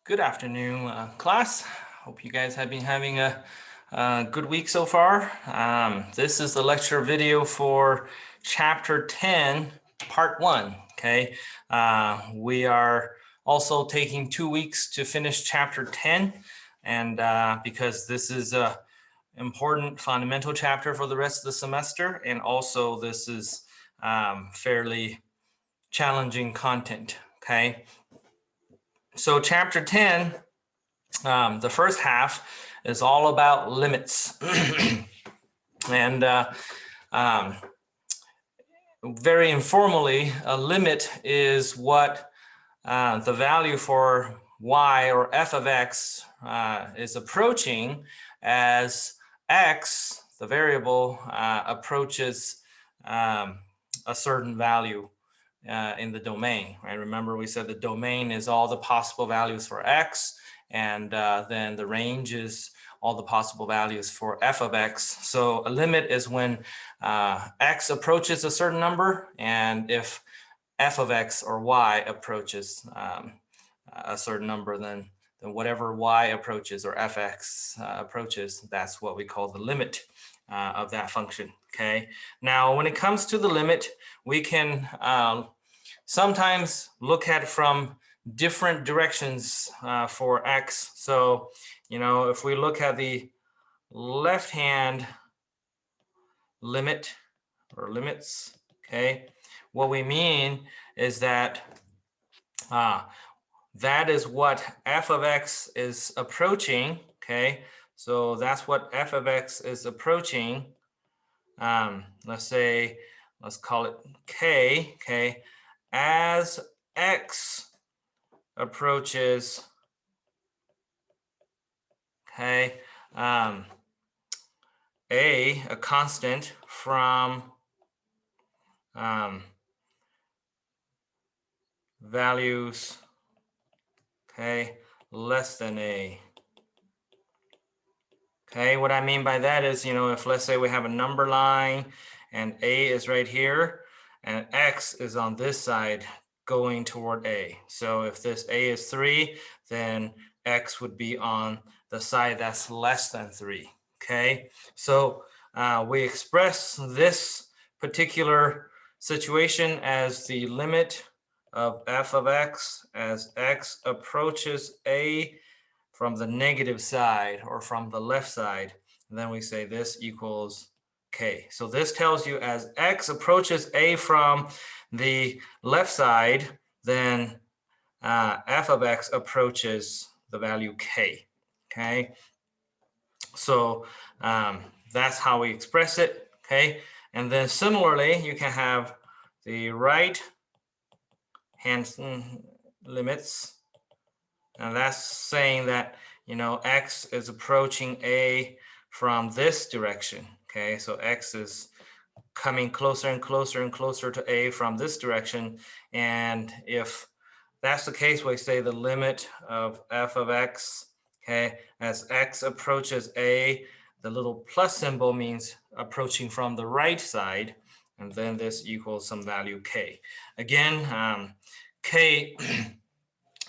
Good afternoon, class. Hope you guys have been having a good week so far. This is the lecture video for Chapter 10, Part 1. Okay, we are also taking 2 weeks to finish Chapter 10, and because this is a important fundamental chapter for the rest of the semester, and also this is fairly challenging content. Okay. So Chapter 10, the first half is all about limits. And very informally, a limit is what the value for y or f of x is approaching as x, the variable, approaches a certain value in the domain, right? Remember, we said the domain is all the possible values for x, and then the range is all the possible values for f of x. So a limit is when x approaches a certain number, and if f of x or y approaches a certain number, then whatever y approaches or fx approaches, that's what we call the limit of that function. Okay. Now, when it comes to the limit, we can sometimes look at it from different directions for x. So, if we look at the left-hand limit or limits, okay, what we mean is that that is what f of x is approaching, okay? So that's what f of x is approaching. Let's call it k, okay? As x approaches, okay, a constant from values, okay, less than a. Okay, what I mean by that is, if let's say we have a number line and a is right here and x is on this side going toward a. So if this a is 3, then x would be on the side that's less than 3. Okay, so we express this particular situation as the limit of f of x as x approaches a from the negative side or from the left side. And then we say this equals k. So this tells you as x approaches a from the left side, then f of x approaches the value k. Okay. So that's how we express it. Okay. And then similarly, you can have the right hand limits. And that's saying that, x is approaching a from this direction. Okay, so x is coming closer and closer and closer to a from this direction. And if that's the case, we say the limit of f of x, okay, as x approaches a, the little plus symbol means approaching from the right side. And then this equals some value k. Again, k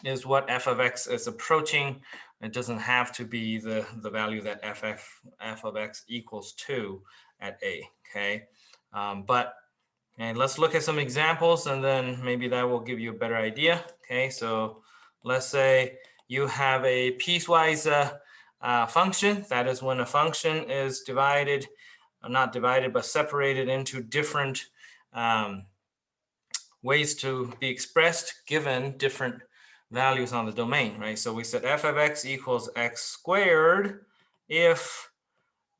is what f of x is approaching. It doesn't have to be the value that f of x equals to at a, okay? And let's look at some examples, and then maybe that will give you a better idea, okay? So let's say you have a piecewise function. That is when a function is divided, not divided, but separated into different ways to be expressed given different values on the domain, right? So we said f of x equals x squared if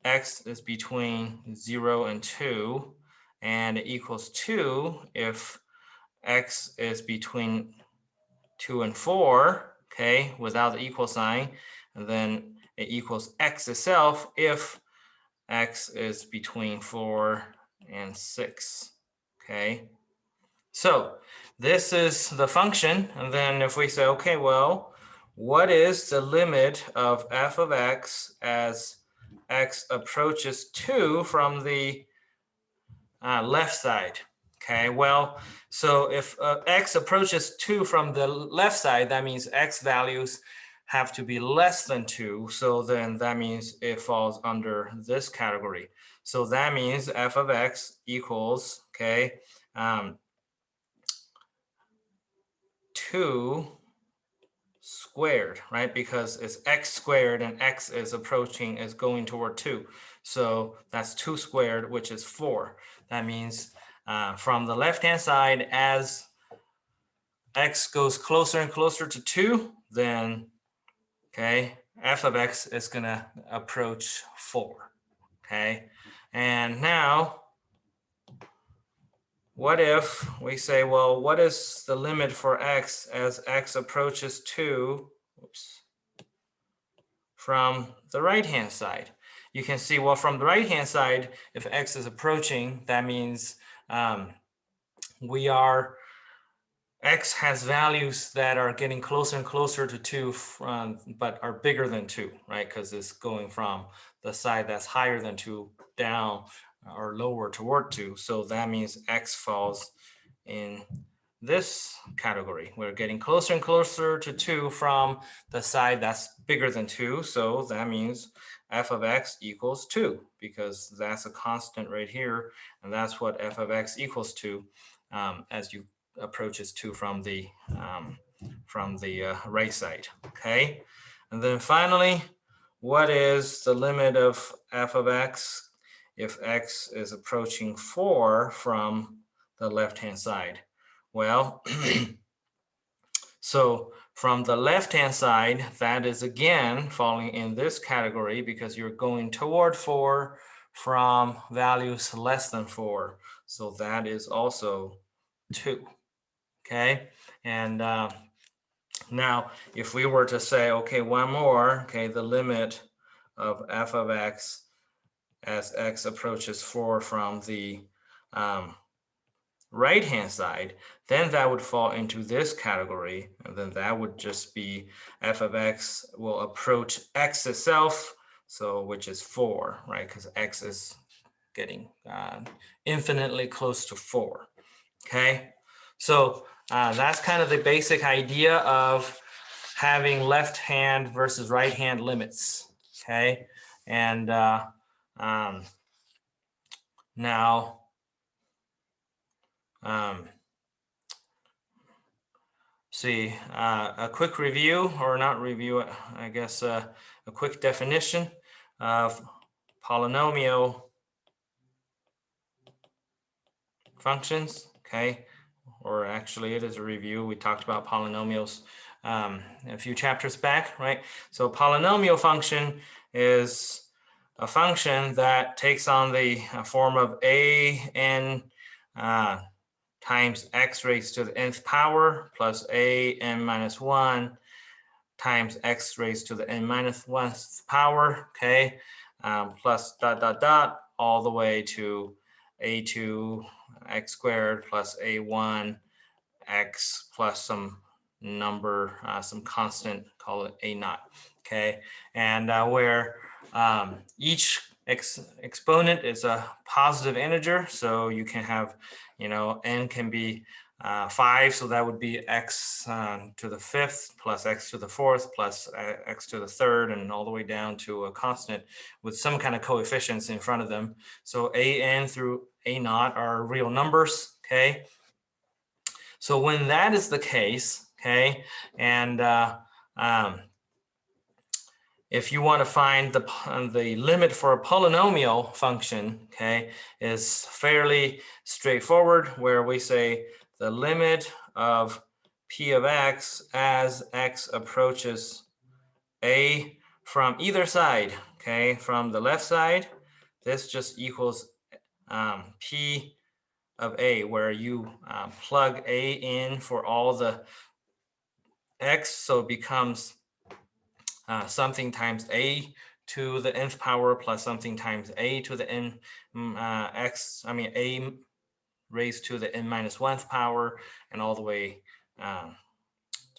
x is between 0 and 2, and it equals 2 if x is between 2 and 4, okay, without the equal sign, and then it equals x itself if x is between 4 and 6, okay? So this is the function, and then if we say, okay, well, what is the limit of f of x as x approaches 2 from the left side? Okay, well, so if x approaches 2 from the left side, that means x values have to be less than 2. So then that means it falls under this category. So that means f of x equals, okay, 2 squared, right? Because it's x squared and x is going toward 2. So that's 2 squared, which is 4. That means from the left-hand side, as x goes closer and closer to 2, then, okay, f of x is going to approach 4, okay? And now, what if we say, well, what is the limit for x as x approaches 2 from the right-hand side? You can see, well, from the right-hand side, if x is approaching, that means x has values that are getting closer and closer to 2, but are bigger than 2, right? Because it's going from the side that's higher than 2 down or lower toward 2. So that means x falls in this category. We're getting closer and closer to 2 from the side that's bigger than 2. So that means f of x equals 2, because that's a constant right here. And that's what f of x equals to as you approaches 2 from the right side, okay? And then finally, what is the limit of f of x if x is approaching 4 from the left-hand side? Well, so from the left-hand side, that is again falling in this category because you're going toward 4 from values less than 4. So that is also 2. Okay, and now if we were to say, okay, one more, okay, the limit of f of x as x approaches 4 from the right-hand side, then that would fall into this category, and then that would just be f of x will approach x itself, so which is 4, right? Because x is getting infinitely close to 4. Okay, so that's kind of the basic idea of having left hand versus right hand limits. Okay, and now see a quick review, or not review, I guess a quick definition of polynomial functions. Okay, or actually it is a review. We talked about polynomials a few chapters back, right? So polynomial function is a function that takes on the form of a n times x raised to the nth power plus a n minus 1 times x raised to the n minus 1th power, okay, plus dot, dot, dot, all the way to a2 x squared plus a1 x plus some number, some constant, call it a naught, okay, and where each exponent is a positive integer, so you can have, n can be 5, so that would be x to the 5th plus x to the 4th plus x to the 3rd, and all the way down to a constant with some kind of coefficients in front of them. So a n through a naught are real numbers, okay? So when that is the case, okay, and if you want to find the limit for a polynomial function, okay, is fairly straightforward, where we say the limit of p of x as x approaches a from either side, okay, from the left side, this just equals p of a, where you plug a in for all the x, so it becomes something times a to the nth power plus something times a to the n a raised to the n minus 1th power, and all the way to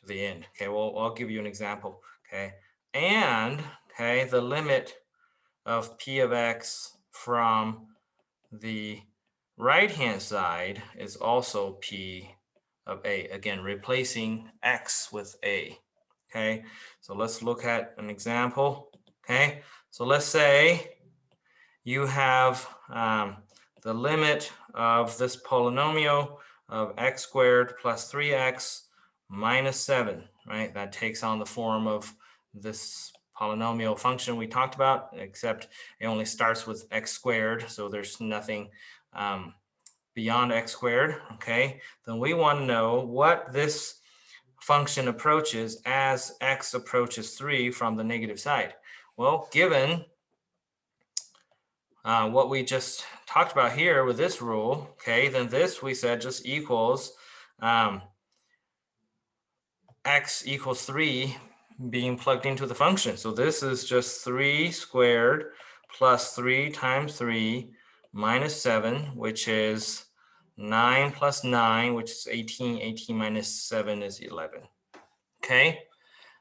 the end. Okay, well, I'll give you an example. Okay, and okay, the limit of p of x from the right-hand side is also p of a, again replacing x with a. Okay, so let's look at an example. Okay, so let's say you have the limit of this polynomial of x squared plus 3x minus 7, right? That takes on the form of this polynomial function we talked about, except it only starts with x squared, so there's nothing beyond x squared, okay? Then we want to know what this function approaches as x approaches 3 from the negative side. Well, given what we just talked about here with this rule, okay, then this we said just equals x equals 3 being plugged into the function. So this is just 3 squared plus 3 times 3 minus 7, which is 9 plus 9, which is 18. 18 minus 7 is 11. Okay,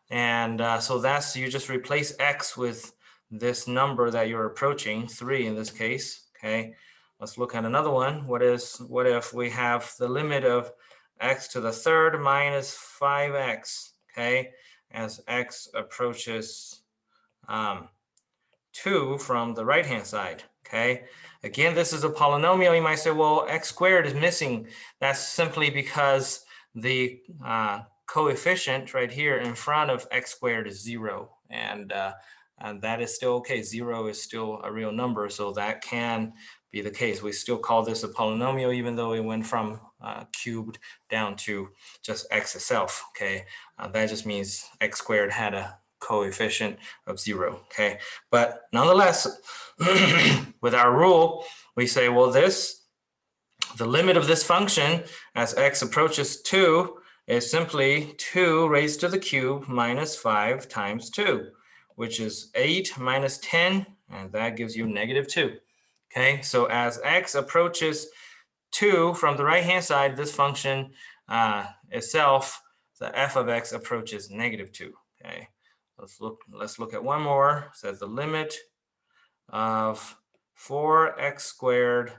and so that's, you just replace x with this number that you're approaching, 3 in this case. Okay, let's look at another one. What if we have the limit of x to the third minus 5x, okay, as x approaches 2 from the right hand side. Okay, again, this is a polynomial. You might say, well, x squared is missing. That's simply because the coefficient right here in front of x squared is 0, and that is still okay. 0 is still a real number, so that can be the case. We still call this a polynomial, even though it went from cubed down to just x itself. Okay, that just means x squared had a coefficient of 0. Okay, but nonetheless, with our rule, we say, well, the limit of this function as x approaches 2 is simply 2 raised to the cube minus 5 times 2, which is 8 minus 10, and that gives you negative 2. Okay, so as x approaches 2 from the right hand side, this function itself, the f of x approaches negative 2. Okay, let's look at one more. It says the limit of 4x squared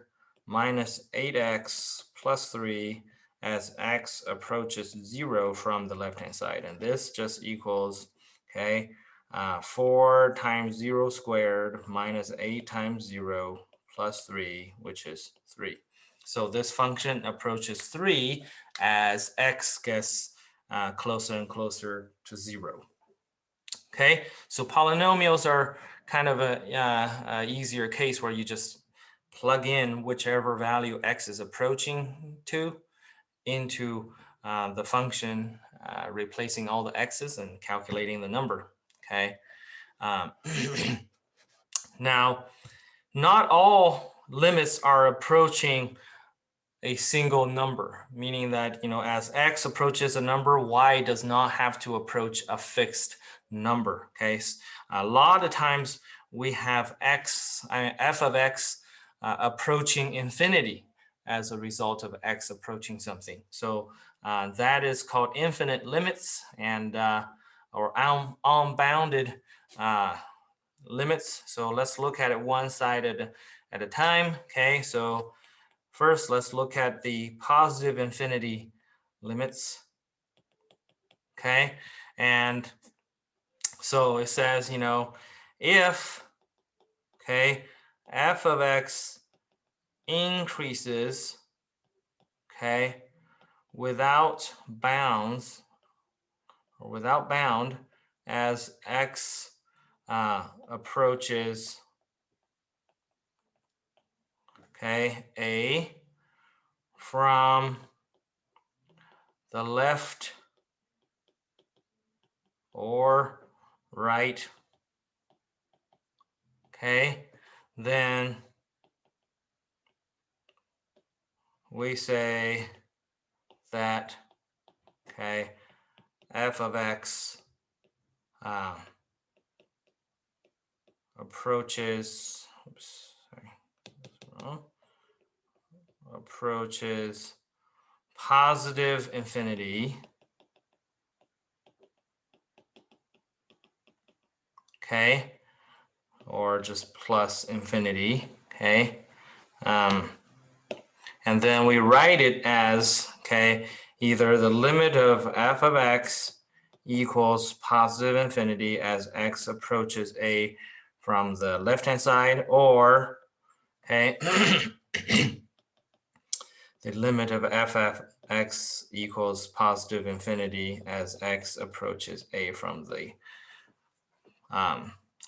minus 8x plus 3 as x approaches 0 from the left hand side, and this just equals, okay, 4 times 0 squared minus 8 times 0 plus 3, which is 3. So this function approaches 3 as x gets closer and closer to 0. Okay, so polynomials are kind of a easier case where you just plug in whichever value x is approaching to into the function, replacing all the x's and calculating the number. Okay, now not all limits are approaching a single number, meaning that, you know, as x approaches a number, y does not have to approach a fixed number. Okay, a lot of times we have f of x approaching infinity as a result of x approaching something. So that is called infinite limits, and or unbounded limits. So let's look at it one side at a time. Okay, so first, let's look at the positive infinity limits. Okay, and so it says, you know, if, okay, f of x increases, okay, without bounds or without bound as x approaches, okay, a from the left or right, okay, then we say that, okay, f of x approaches, approaches positive infinity, okay, or just plus infinity, okay, and then we write it as, okay, either the limit of f of x equals positive infinity as x approaches a from the left-hand side, or, okay, the limit of f of x equals positive infinity as x approaches a from the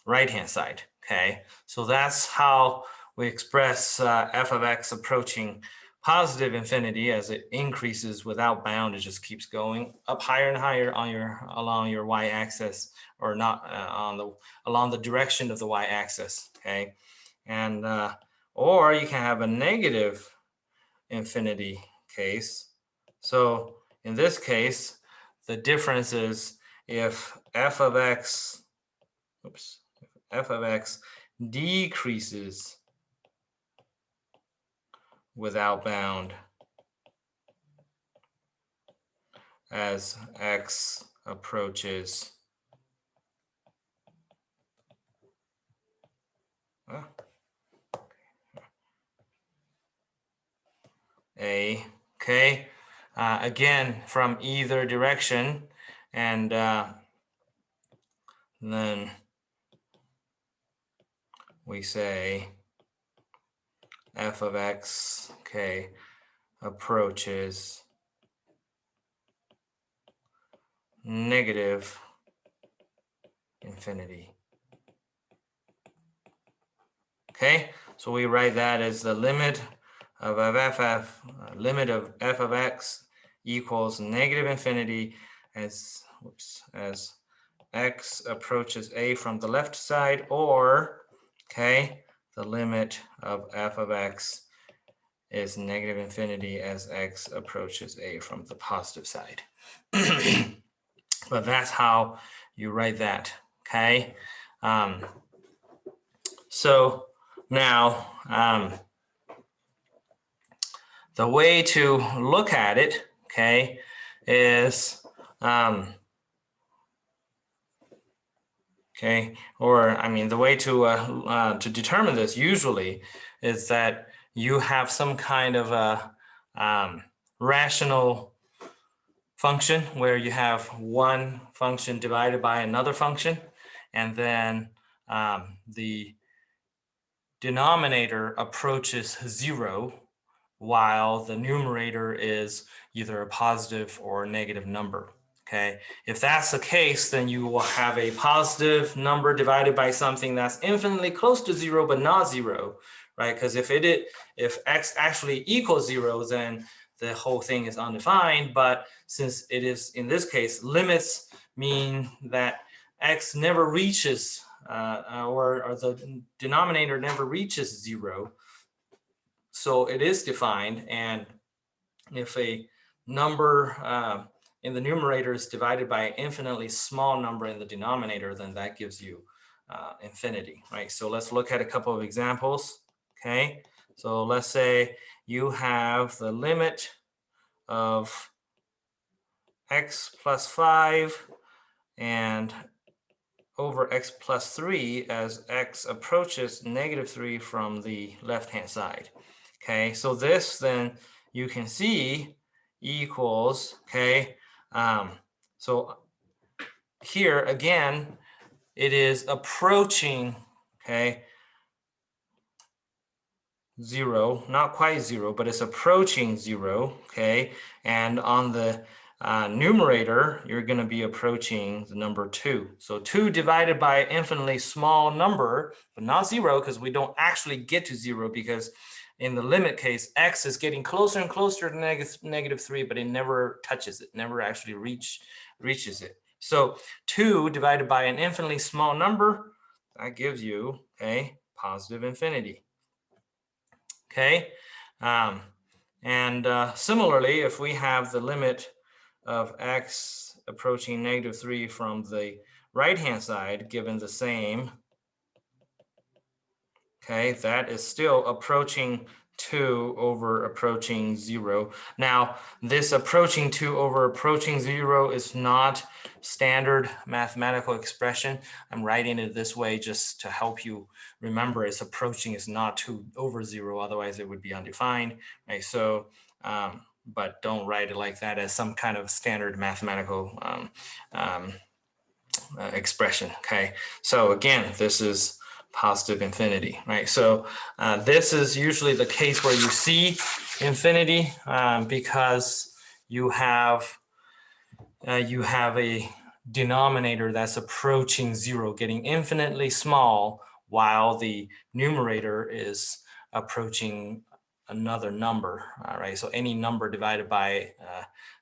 right-hand side. Okay, so that's how we express f of x approaching positive infinity. As it increases without bound, it just keeps going up higher and higher on along your y-axis, or not along the direction of the y-axis. Okay, and or you can have a negative infinity case. So in this case, the difference is if f of x decreases without bound as x approaches a, okay, again from either direction, and then we say f of x, okay, approaches negative infinity. Okay, so we write that as the limit of f of x equals negative infinity as x approaches a from the left side, or, okay, the limit of f of x is negative infinity as x approaches a from the positive side. But that's how you write that. Okay, so now the way to look at it, okay, is okay, or I mean, the way to determine this usually is that you have some kind of a rational function where you have one function divided by another function, and then the denominator approaches 0 while the numerator is either a positive or a negative number. Okay, if that's the case, then you will have a positive number divided by something that's infinitely close to 0 but not 0, right? Because if x actually equals 0, then the whole thing is undefined. But since it is, in this case, limits mean that x never reaches or the denominator never reaches 0, so it is defined. And if a number in the numerator is divided by an infinitely small number in the denominator, then that gives you infinity, right? So let's look at a couple of examples. Okay, so let's say you have the limit of x plus 5 and over x plus 3 as x approaches negative 3 from the left-hand side. Okay, so this then you can see equals, okay, so here again, it is approaching, okay, 0, not quite 0, but it's approaching 0, okay, and on the numerator, you're going to be approaching the number 2. So 2 divided by an infinitely small number, but not 0, because we don't actually get to 0, because in the limit case, x is getting closer and closer to negative 3, but it never touches it, never actually reaches it. So 2 divided by an infinitely small number, that gives you a positive infinity. Okay, similarly, if we have the limit of x approaching negative 3 from the right-hand side, given the same, okay, that is still approaching 2 over approaching 0. Now, this approaching 2 over approaching 0 is not standard mathematical expression. I'm writing it this way just to help you remember it's approaching is not 2 over 0, otherwise it would be undefined, right? So but don't write it like that as some kind of standard mathematical expression. Okay, so again, this is positive infinity, right? So this is usually the case where you see infinity because you have a denominator that's approaching zero, getting infinitely small, while the numerator is approaching another number. All right, so any number divided by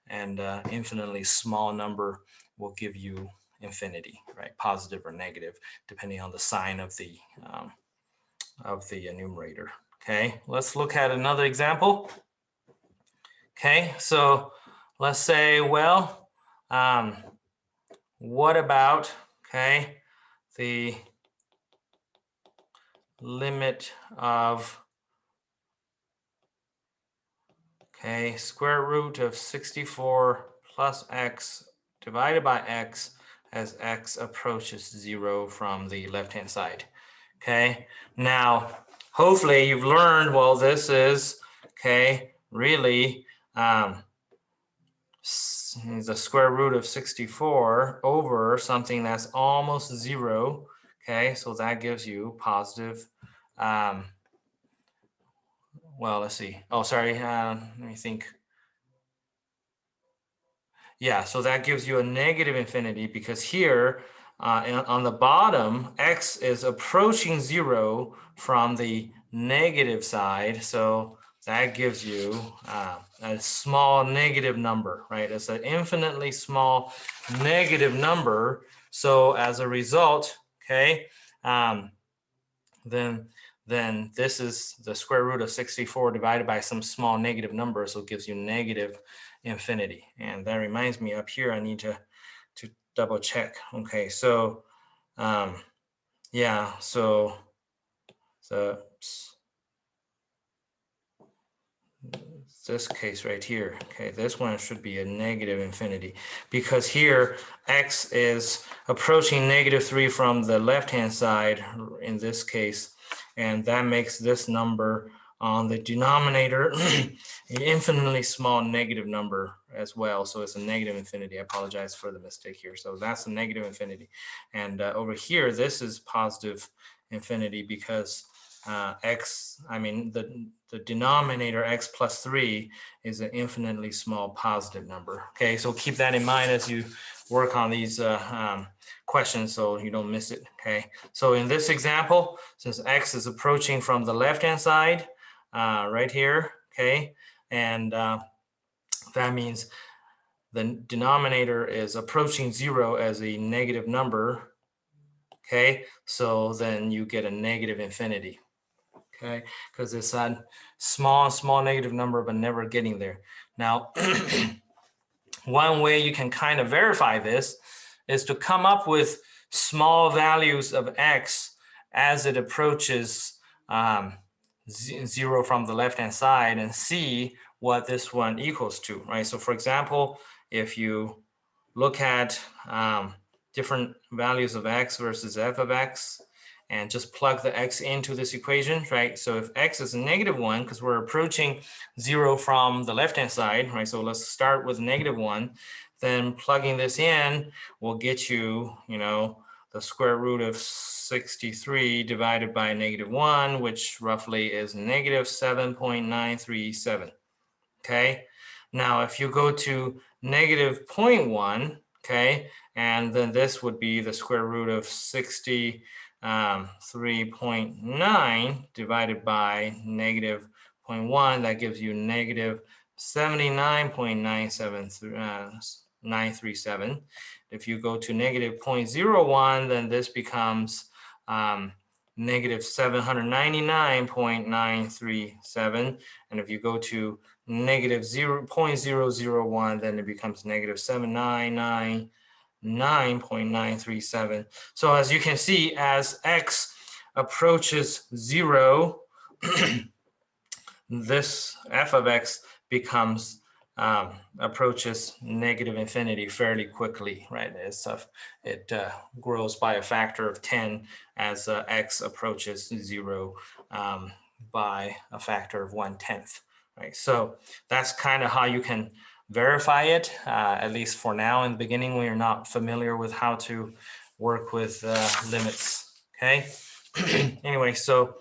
an infinitely small number will give you infinity, right? Positive or negative, depending on the sign of the numerator. Okay, let's look at another example. Okay, so let's say, well, what about, okay, the limit of, okay, square root of 64 plus x divided by x as x approaches 0 from the left-hand side. Okay, now hopefully you've learned, well, this is, okay, really the square root of 64 over something that's almost 0. Okay, so that gives you positive, well, let's see. Oh, sorry, let me think. Yeah, so that gives you a negative infinity because here on the bottom, x is approaching 0 from the negative side. So that gives you a small negative number, right? It's an infinitely small negative number. So as a result, okay, then this is the square root of 64 divided by some small negative number, so it gives you negative infinity. And that reminds me, up here I need to double check. Okay, so yeah, so this case right here, okay, this one should be a negative infinity because here x is approaching -3 from the left-hand side in this case, and that makes this number on the denominator an infinitely small negative number as well. So it's a negative infinity. I apologize for the mistake here. So that's a negative infinity. And over here, this is positive infinity because the denominator x plus 3 is an infinitely small positive number. Okay, so keep that in mind as you work on these questions so you don't miss it. Okay, so in this example, since x is approaching from the left-hand side right here, okay, and that means the denominator is approaching 0 as a negative number. Okay, so then you get a negative infinity. Okay, because it's a small negative number, but never getting there. Now, one way you can kind of verify this is to come up with small values of x as it approaches 0 from the left-hand side and see what this one equals to, right? So for example, if you look at different values of x versus f of x, and just plug the x into this equation, right? So if x is -1, because we're approaching 0 from the left-hand side, right? So let's start with -1. Then plugging this in will get you, the square root of 63 divided by -1, which roughly is -7.937. Okay. Now, if you go to -0.1, okay, and then this would be the square root of 63.9 divided by -0.1, that gives you -79.937. If you go to -0.01, then this becomes -799.937. And if you go to -0.001, then it becomes -799.937. So as you can see, as x approaches 0, this f of x becomes approaches negative infinity fairly quickly, right? It grows by a factor of 10 as x approaches 0 by a factor of 1/10. right? So that's kind of how you can verify it, at least for now. In the beginning, when you're not familiar with how to work with limits, okay? Anyway, so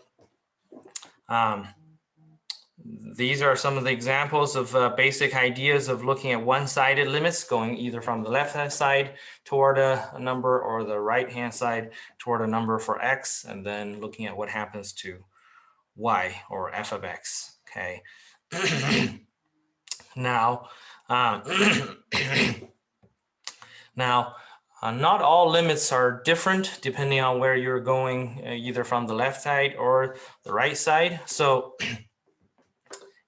these are some of the examples of basic ideas of looking at one-sided limits, going either from the left-hand side toward a number or the right-hand side toward a number for x, and then looking at what happens to y or f of x, okay? Now, not all limits are different depending on where you're going, either from the left side or the right side. So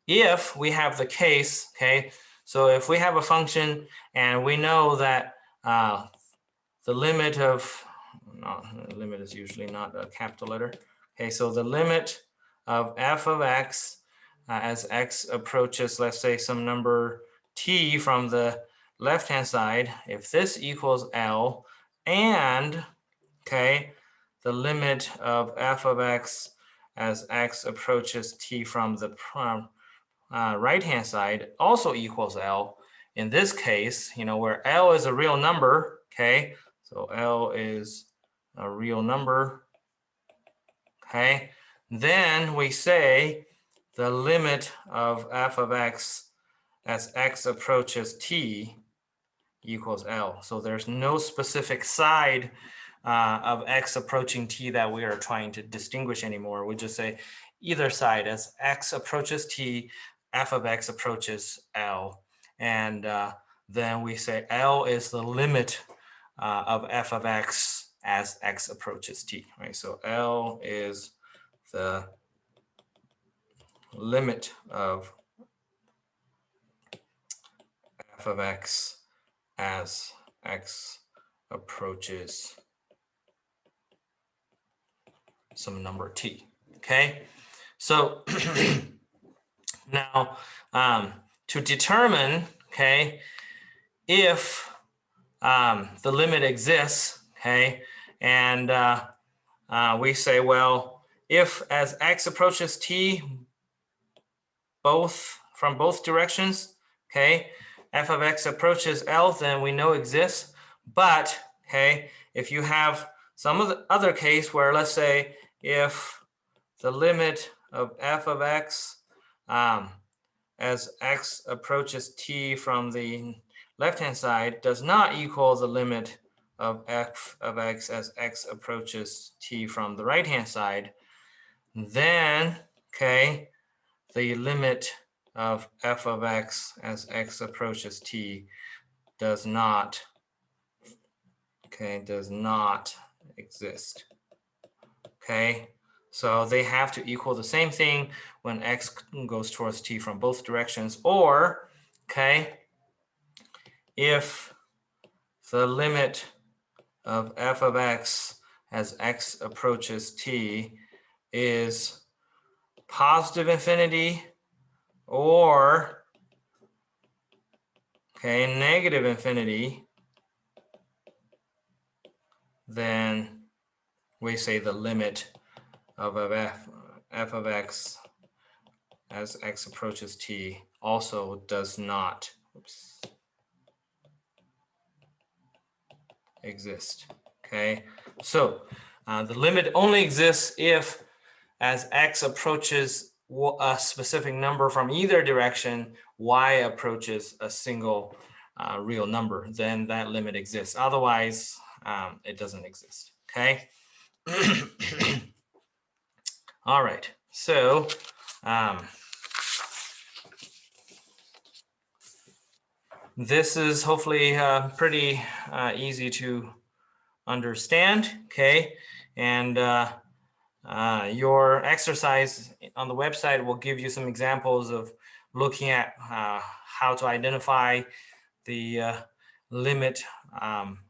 if we have the case, okay, so if we have a function and we know that the limit of, no, the limit is usually not a capital letter. Okay, so the limit of f of x as x approaches, let's say, some number t from the left-hand side, if this equals L, and, okay, the limit of f of x as x approaches t from the right-hand side also equals L. In this case, where L is a real number, okay, so L is a real number, okay, then we say the limit of f of x as x approaches t equals L. So there's no specific side of x approaching t that we are trying to distinguish anymore. We just say either side as x approaches t, f of x approaches L. And then we say L is the limit of f of x as x approaches t, right? So L is the limit of f of x as x approaches some number t, okay? So now to determine, okay, if the limit exists, okay, and we say, well, if as x approaches t from both directions, okay, f of x approaches L, then we know exists. But, okay, if you have some of the other case where, let's say, if the limit of f of x as x approaches t from the left-hand side does not equal the limit of f of x as x approaches t from the right-hand side, then, okay, the limit of f of x as x approaches t does not exist. Okay, so they have to equal the same thing when x goes towards t from both directions, or, okay, if the limit of f of x as x approaches t is positive infinity or, okay, negative infinity, then we say the limit of f of x as x approaches t also does not exist. Okay, so the limit only exists if as x approaches a specific number from either direction, y approaches a single real number, then that limit exists. Otherwise, it doesn't exist. Okay. All right. So this is hopefully pretty easy to understand. Okay, and your exercise on the website will give you some examples of looking at how to identify the limit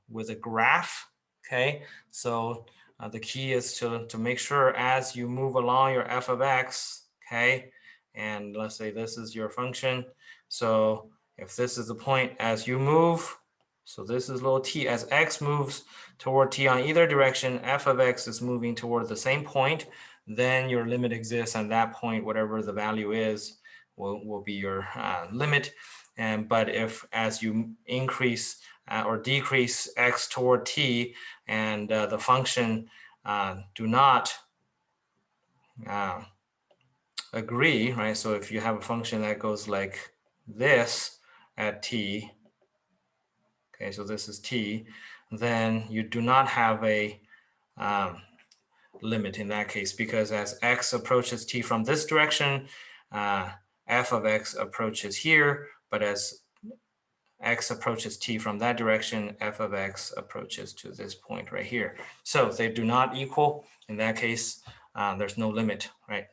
with a graph. Okay, so the key is to make sure as you move along your f of x, okay, and let's say this is your function. So if this is the point as you move, so this is little t, as x moves toward t on either direction, f of x is moving toward the same point, then your limit exists, and that point, whatever the value is, will be your limit. But if as you increase or decrease x toward t and the function do not agree, right? So if you have a function that goes like this at t, okay, so this is t, then you do not have a limit in that case, because as x approaches t from this direction, f of x approaches here, but as x approaches t from that direction, f of x approaches to this point right here. So they do not equal. In that case, there's no limit, right?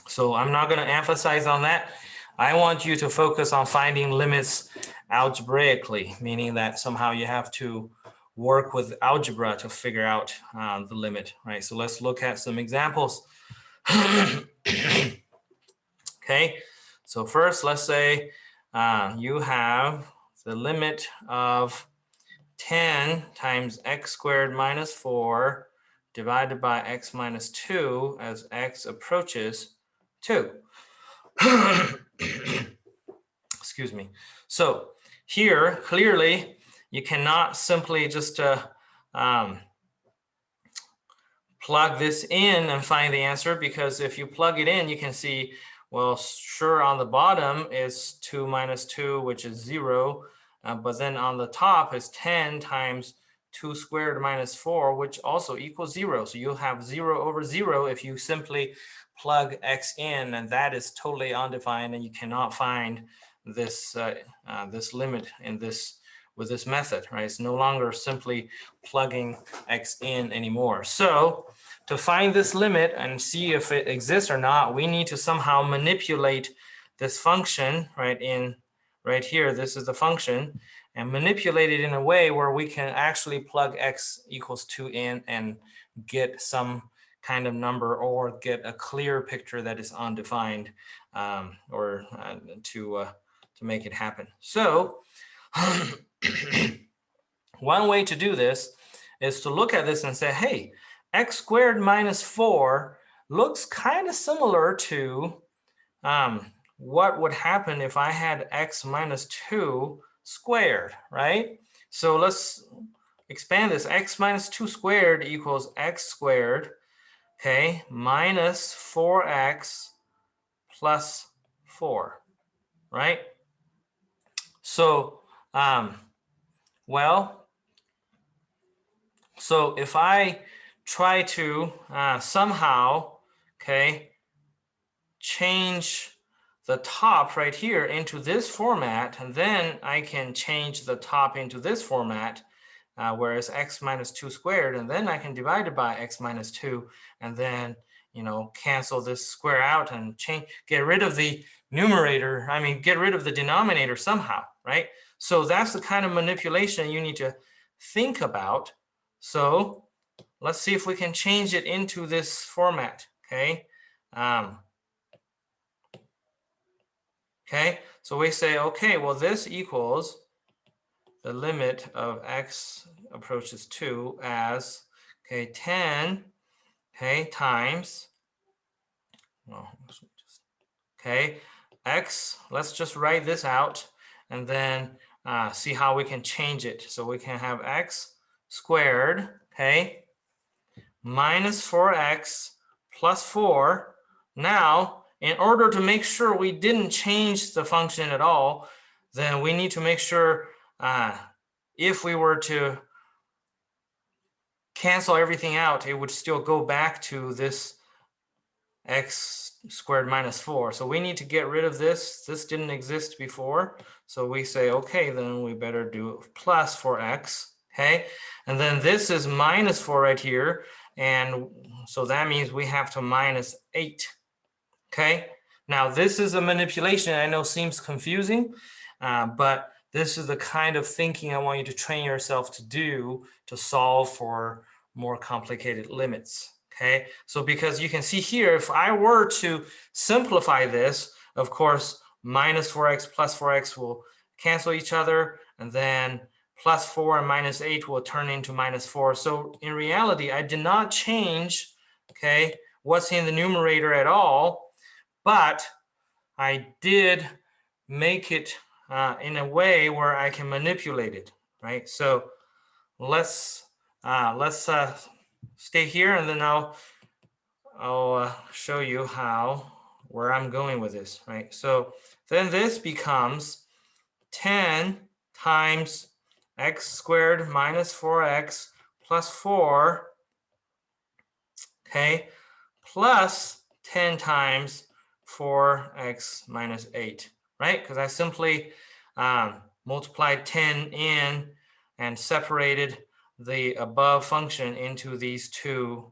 So I'm not going to emphasize on that. I want you to focus on finding limits algebraically, meaning that somehow you have to work with algebra to figure out the limit, right? So let's look at some examples. Okay, so first let's say you have the limit of 10 times x squared minus 4 divided by x minus 2 as x approaches 2. Excuse me. So here, clearly, you cannot simply just plug this in and find the answer, because if you plug it in, you can see, well, sure, on the bottom is 2 minus 2, which is 0. But then on the top is 10 times 2 squared minus 4, which also equals 0. So you'll have 0 over 0 if you simply plug x in, and that is totally undefined, and you cannot find this this limit in this with this method, right? It's no longer simply plugging x in anymore. So to find this limit and see if it exists or not, we need to somehow manipulate this function, right? Right here, this is the function, and manipulate it in a way where we can actually plug x equals 2 in and get some kind of number, or get a clear picture that is undefined, or to make it happen. So one way to do this is to look at this and say, hey, x squared minus 4 looks kind of similar to what would happen if I had x minus 2 squared, right? So let's expand this. X minus 2 squared equals x squared, okay, minus 4x plus 4, right? So, well, so if I try to somehow, okay, change the top right here into this format, and then I can change the top into this format, whereas x minus 2 squared, and then I can divide it by x minus 2, and then, you know, cancel this square out and get rid of the numerator, get rid of the denominator somehow, right? So that's the kind of manipulation you need to think about. So let's see if we can change it into this format, okay? Okay, so we say, okay, well, this equals the limit of x approaches 2 as, okay, 10, okay, times, well, okay, x, let's just write this out and then see how we can change it. So we can have x squared, okay, minus 4x plus 4. Now, in order to make sure we didn't change the function at all, then we need to make sure if we were to cancel everything out, it would still go back to this x squared minus 4. So we need to get rid of this. This didn't exist before. So we say, okay, then we better do plus 4x, okay? And then this is minus 4 right here. And so that means we have to minus 8. Okay, now this is a manipulation I know seems confusing, but this is the kind of thinking I want you to train yourself to do to solve for more complicated limits. Okay, so because you can see here, if I were to simplify this, of course, minus 4x plus 4x will cancel each other, and then plus 4 and minus 8 will turn into minus 4. So in reality, I did not change, okay, what's in the numerator at all. But I did make it in a way where I can manipulate it, right? So let's stay here, and then I'll show you where I'm going with this, right? So then this becomes 10 times x squared minus 4x plus 4, okay, plus 10 times 4x minus 8, right? Because I simply multiplied 10 in and separated the above function into these two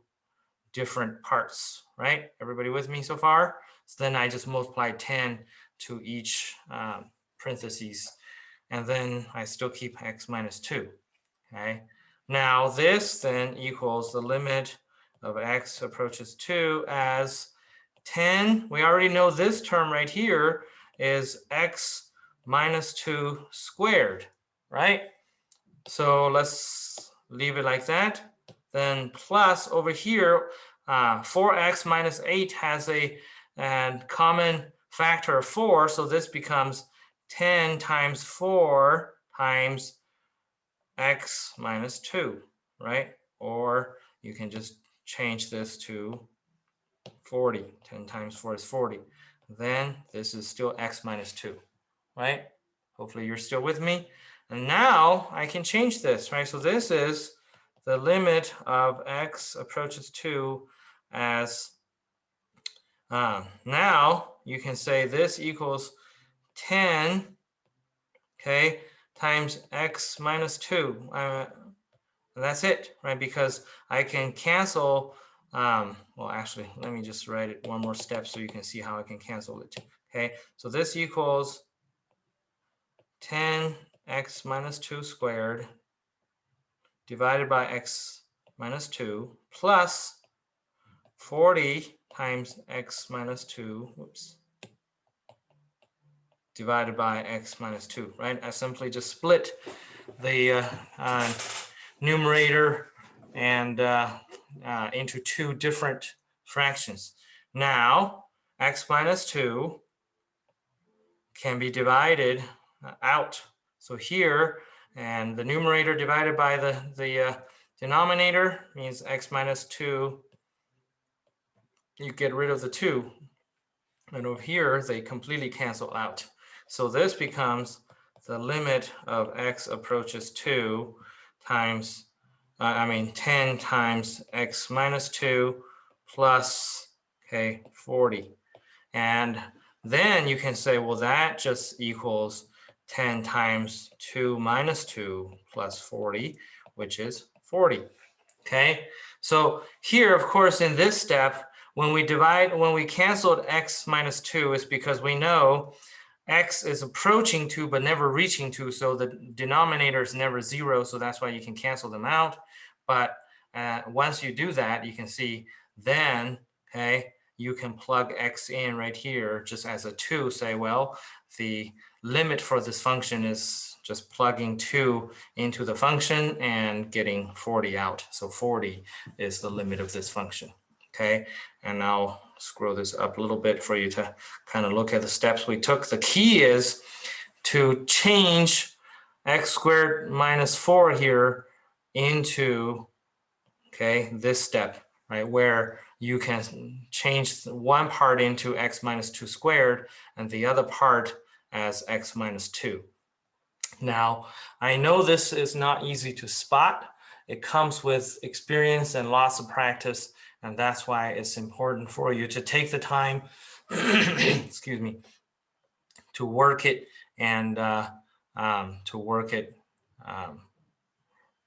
different parts, right? Everybody with me so far? So then I just multiplied 10 to each parentheses, and then I still keep x minus 2, okay? Now this then equals the limit of x approaches 2 as 10. We already know this term right here is x minus 2 squared, right? So let's leave it like that. Then plus over here, 4x minus 8 has a common factor of 4. So this becomes 10 times 4 times x minus 2, right? Or you can just change this to 40. 10 times 4 is 40. Then this is still x minus 2, right? Hopefully you're still with me. And now I can change this, right? So this is the limit of x approaches 2 as, now you can say this equals 10, okay, times x minus 2. That's it, right? Because I can cancel, well, actually, let me just write it one more step so you can see how I can cancel it. Okay, so this equals 10x minus 2 squared divided by x minus 2 plus 40 times x minus 2, whoops, divided by x minus 2, right? I simply just split the numerator and into two different fractions. Now, x minus 2 can be divided out. So here, and the numerator divided by the denominator means x minus 2, you get rid of the 2. And over here, they completely cancel out. So this becomes the limit of x approaches 2 times 10 times x minus 2 plus, okay, 40. And then you can say, well, that just equals 10 times 2 minus 2 plus 40, which is 40. Okay, so here, of course, in this step, when we canceled x minus 2, it's because we know x is approaching 2 but never reaching 2, so the denominator is never 0, so that's why you can cancel them out. But once you do that, you can see then, okay, you can plug x in right here just as a 2, say, well, the limit for this function is just plugging 2 into the function and getting 40 out. So 40 is the limit of this function, okay? And I'll scroll this up a little bit for you to kind of look at the steps we took. The key is to change x squared minus 4 here into, okay, this step, right, where you can change one part into x minus 2 squared and the other part as x minus 2. Now, I know this is not easy to spot. It comes with experience and lots of practice, and that's why it's important for you to take the time, excuse me, to work it and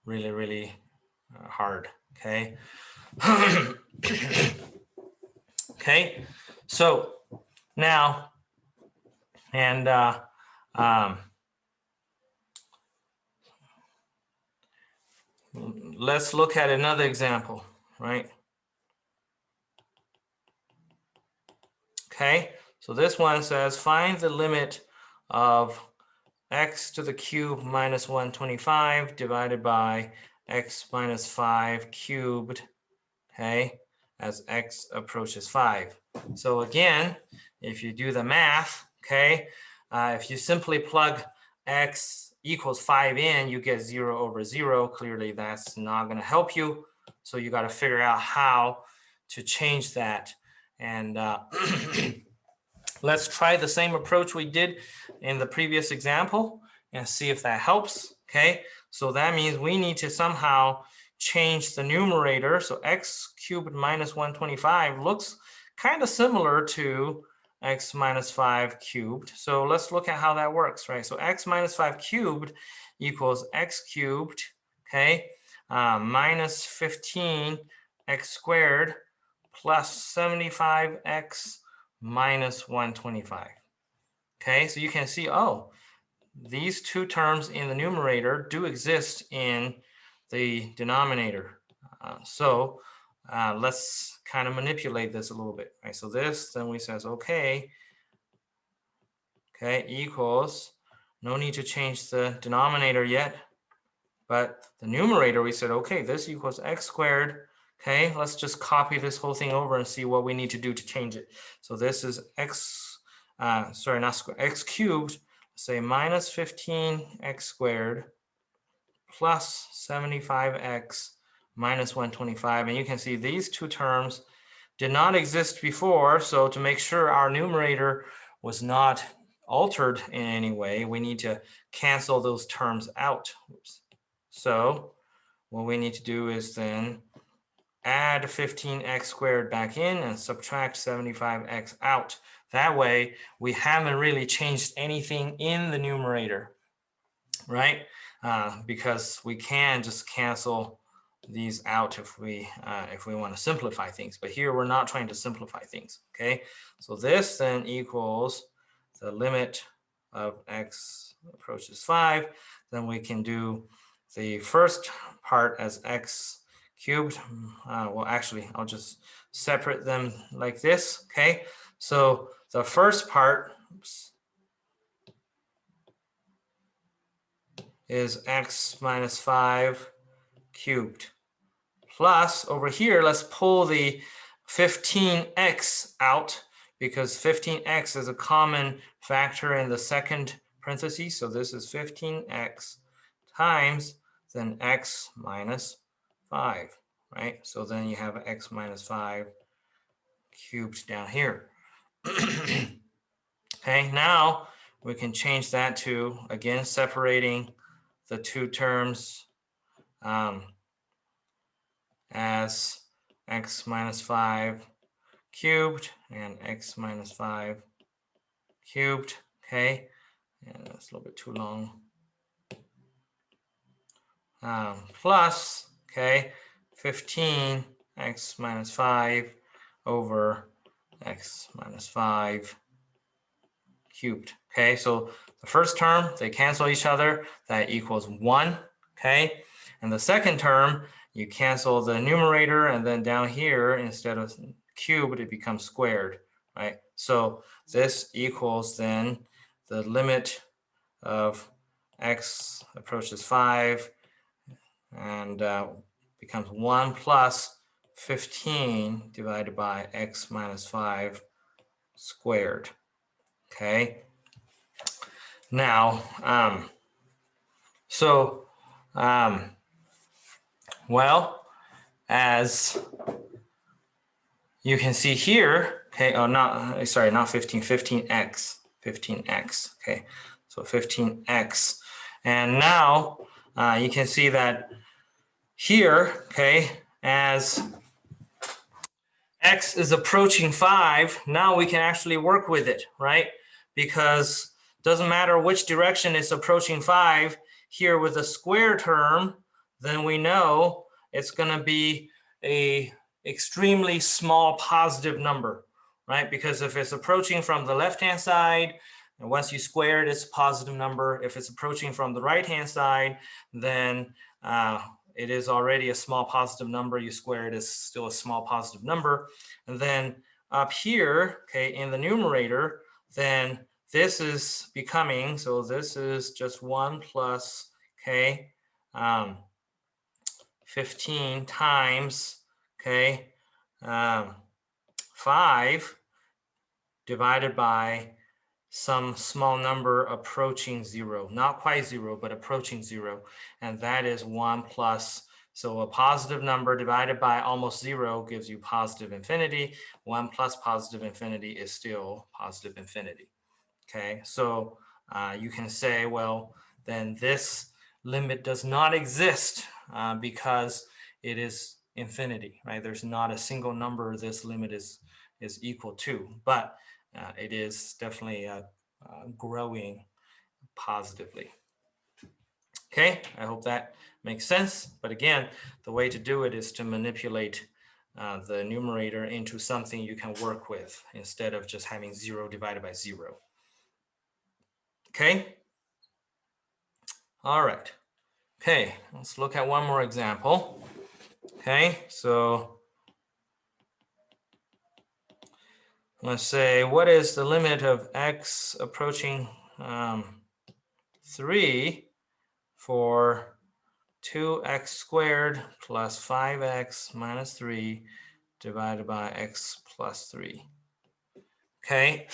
really, really hard, okay? Okay, so now, and let's look at another example, right? Okay, so this one says find the limit of x to the cube minus 125 divided by x minus 5 cubed, okay? as x approaches 5. So again, if you do the math, okay, if you simply plug x equals 5 in, you get 0 over 0. Clearly, that's not going to help you. So you got to figure out how to change that. And let's try the same approach we did in the previous example and see if that helps. Okay, so that means we need to somehow change the numerator. So x cubed minus 125 looks kind of similar to x minus 5 cubed. So let's look at how that works, right? So x minus 5 cubed equals x cubed, okay, minus 15 x squared plus 75x minus 125. Okay, so you can see, oh, these two terms in the numerator do exist in the denominator. So let's kind of manipulate this a little bit, right? So this, then we says, okay, equals, no need to change the denominator yet, but the numerator, we said, okay, this equals x squared. Okay, let's just copy this whole thing over and see what we need to do to change it. So this is x, sorry, not square, x cubed, say minus 15x squared plus 75x minus 125. And you can see these two terms did not exist before. So to make sure our numerator was not altered in any way, we need to cancel those terms out. Oops. So what we need to do is then add 15x squared back in and subtract 75x out. That way, we haven't really changed anything in the numerator, right? Because we can just cancel these out if we want to simplify things. But here, we're not trying to simplify things, okay? So this then equals the limit of x approaches 5. Then we can do the first part as x cubed. Well, actually, I'll just separate them like this, okay? So the first part is x minus 5 cubed. Plus, over here, let's pull the 15x out because 15x is a common factor in the second parentheses. So this is 15x times then x minus 5, right? So then you have x minus 5 cubed down here. Okay, now we can change that to, again, separating the two terms as x minus 5 cubed and x minus 5 cubed, okay? And that's a little bit too long. Plus, okay, 15x minus 5 over x minus 5 cubed. Okay, so the first term, they cancel each other. That equals 1. Okay, and the second term, you cancel the numerator, and then down here, instead of cubed, it becomes squared, right? So this equals then the limit of x approaches 5 and becomes 1 plus 15 divided by x minus 5 squared. Okay. Now, well, as you can see here, okay, oh, not 15, 15x, okay, so 15x. And now you can see that here, okay, as x is approaching 5, now we can actually work with it, right? Because it doesn't matter which direction it's approaching 5, here with a square term, then we know it's going to be a extremely small positive number, right? Because if it's approaching from the left-hand side, and once you square it, it's a positive number. If it's approaching from the right-hand side, then it is already a small positive number. You square it, it's still a small positive number. And then up here, okay, in the numerator, then this is becoming, so this is just 1 plus, okay, 15 times, okay, 5 divided by some small number approaching 0, not quite 0, but approaching 0, and that is 1 plus. So a positive number divided by almost 0 gives you positive infinity. 1 plus positive infinity is still positive infinity. Okay, so you can say, well, then this limit does not exist because it is infinity, right? There's not a single number this limit is equal to, but it is definitely growing positively. Okay, I hope that makes sense. But again, the way to do it is to manipulate the numerator into something you can work with instead of just having 0 divided by 0. Okay. All right. Okay, let's look at one more example. Okay, so let's say, what is the limit of x approaching 3 for 2x squared plus 5x minus 3 divided by x plus 3? Okay.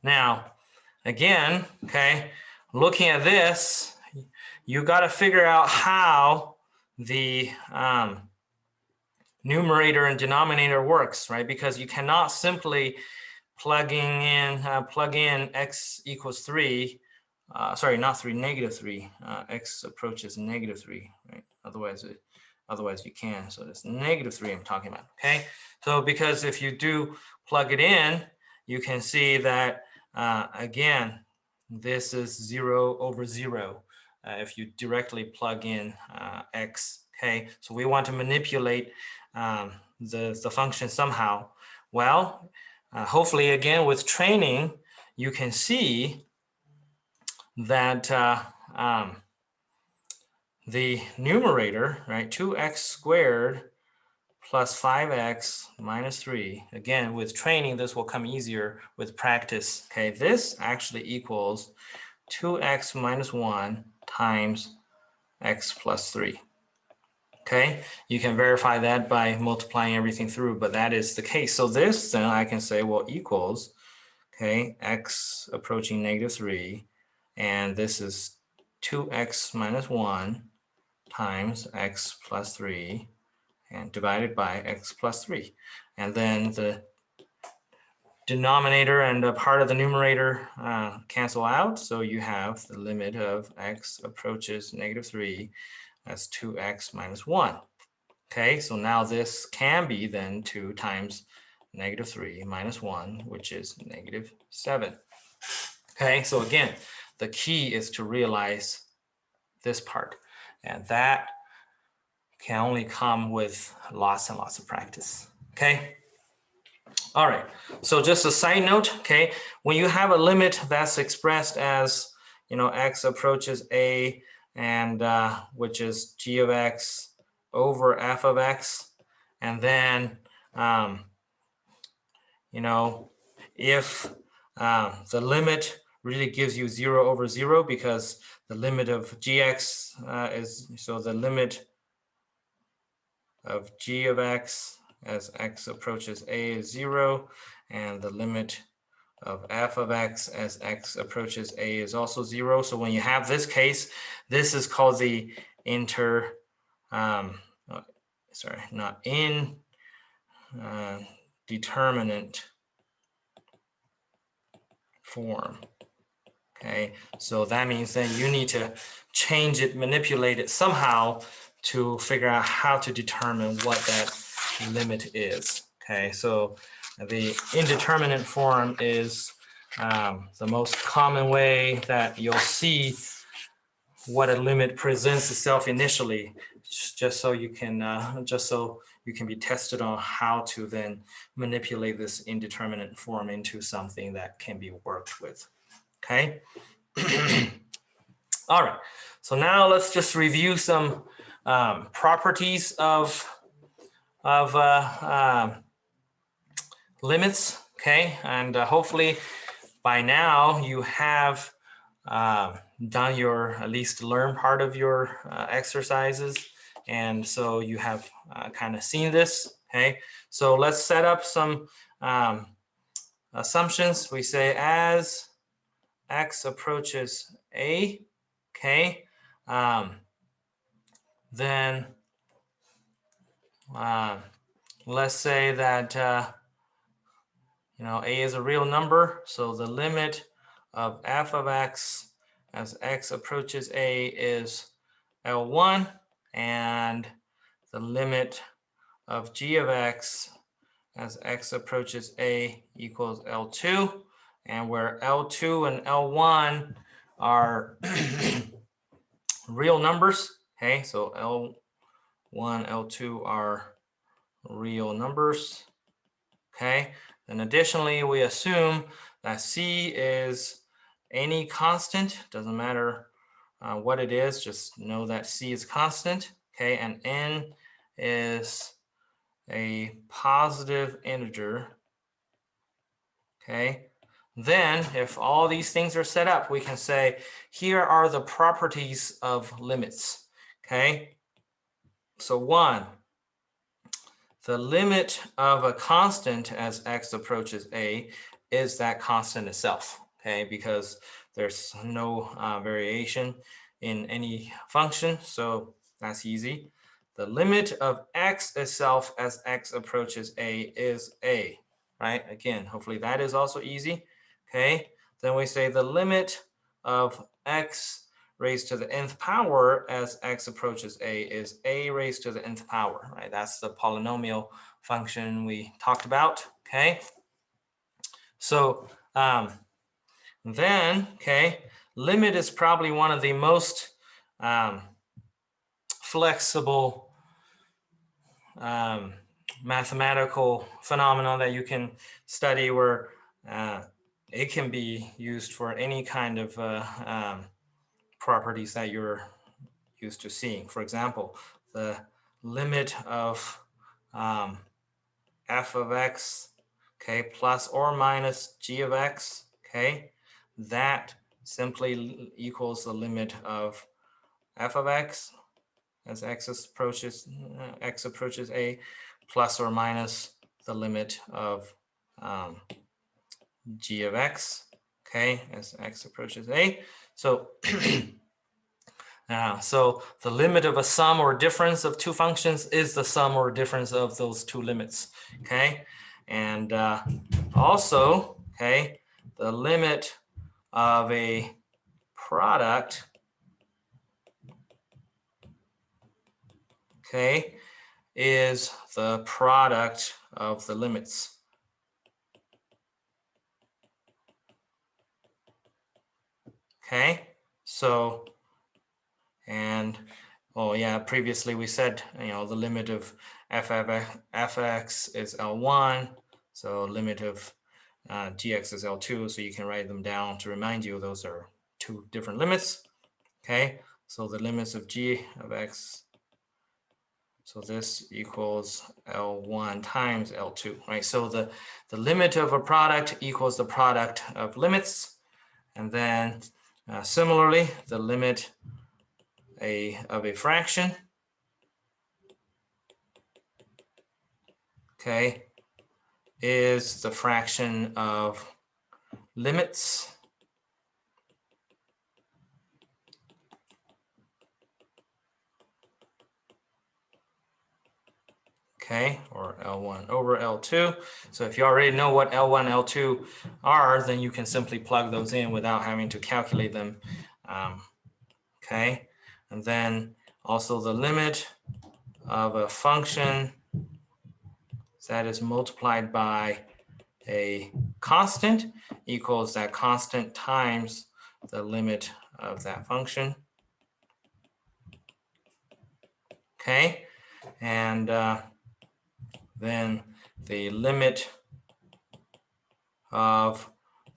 Now, again, okay, looking at this, you got to figure out how the numerator and denominator works, right? Because you cannot simply plug in x equals 3. Sorry, not 3, negative 3. X approaches negative 3, right? Otherwise you can. So it's negative 3 I'm talking about. Okay. So because if you do plug it in, you can see that again, this is 0 over 0 if you directly plug in x. Okay. So we want to manipulate the function somehow. Well, hopefully, again, with training, you can see that the numerator, right, 2x squared plus 5x minus 3, again, with training, this will come easier with practice. Okay, this actually equals 2x minus 1 times x plus 3. Okay, you can verify that by multiplying everything through, but that is the case. So this, then I can say, well, equals, okay, x approaching negative 3, and this is 2x minus 1 times x plus 3, and divided by x plus 3. And then the denominator and a part of the numerator cancel out, so you have the limit of x approaches negative 3 as 2x minus 1. Okay, so now this can be then 2 times negative 3 minus 1, which is negative 7. Okay, so again, the key is to realize this part, and that can only come with lots and lots of practice. Okay. All right, so just a side note, okay, when you have a limit that's expressed as, you know, x approaches a, and which is g of x over f of x, and then you know, if the limit really gives you 0 over 0, because the limit of gx is, so the limit of g of x as x approaches a is 0, and the limit of f of x as x approaches a is also 0. So when you have this case, this is called the indeterminate form. Okay, so that means that you need to change it, manipulate it somehow to figure out how to determine what that limit is. Okay, so the indeterminate form is the most common way that you'll see what a limit presents itself initially, just so you can be tested on how to then manipulate this indeterminate form into something that can be worked with. Okay. All right. So now let's just review some properties of limits. Okay, and hopefully by now you have done your, at least learn part of your exercises, And so you have kind of seen this, okay? So let's set up some assumptions. We say as x approaches a, okay, then let's say that a is a real number, so the limit of f of x as x approaches a is L1, and the limit of g of x as x approaches a equals L2, and where L2 and L1 are real numbers, okay, so L1, L2 are real numbers, okay. And additionally, we assume that c is any constant, doesn't matter what it is, just know that c is constant, okay, and n is a positive integer, okay. Then if all these things are set up, we can say here are the properties of limits, okay. So 1, the limit of a constant as x approaches a is that constant itself, okay, because there's no variation in any function, so that's easy. The limit of x itself as x approaches a is a, right? Again, hopefully that is also easy, okay? Then we say the limit of x raised to the nth power as x approaches a is a raised to the nth power, right? That's the polynomial function we talked about, okay? So then, okay, limit is probably one of the most flexible mathematical phenomenon that you can study, where it can be used for any kind of properties that you're used to seeing. For example, the limit of f of x, okay, plus or minus g of x, okay, that simply equals the limit of f of x as x approaches a plus or minus the limit of g of x, okay, as x approaches a. So so the limit of a sum or difference of two functions is the sum or difference of those two limits, okay? And also, okay, the limit of a product, okay, is the product of the limits. Okay, so, and, oh yeah, previously we said, the limit of fx is L1, so limit of gx is L2, so you can write them down to remind you those are two different limits. Okay, so the limits of g of x, so this equals L1 times L2, right? So the limit of a product equals the product of limits, and then similarly, the limit of a fraction, okay, is the fraction of limits. Okay, or L1 over L2. So if you already know what L1, L2 are, then you can simply plug those in without having to calculate them. Okay, and then also the limit of a function that is multiplied by a constant equals that constant times the limit of that function. Okay, and then the limit of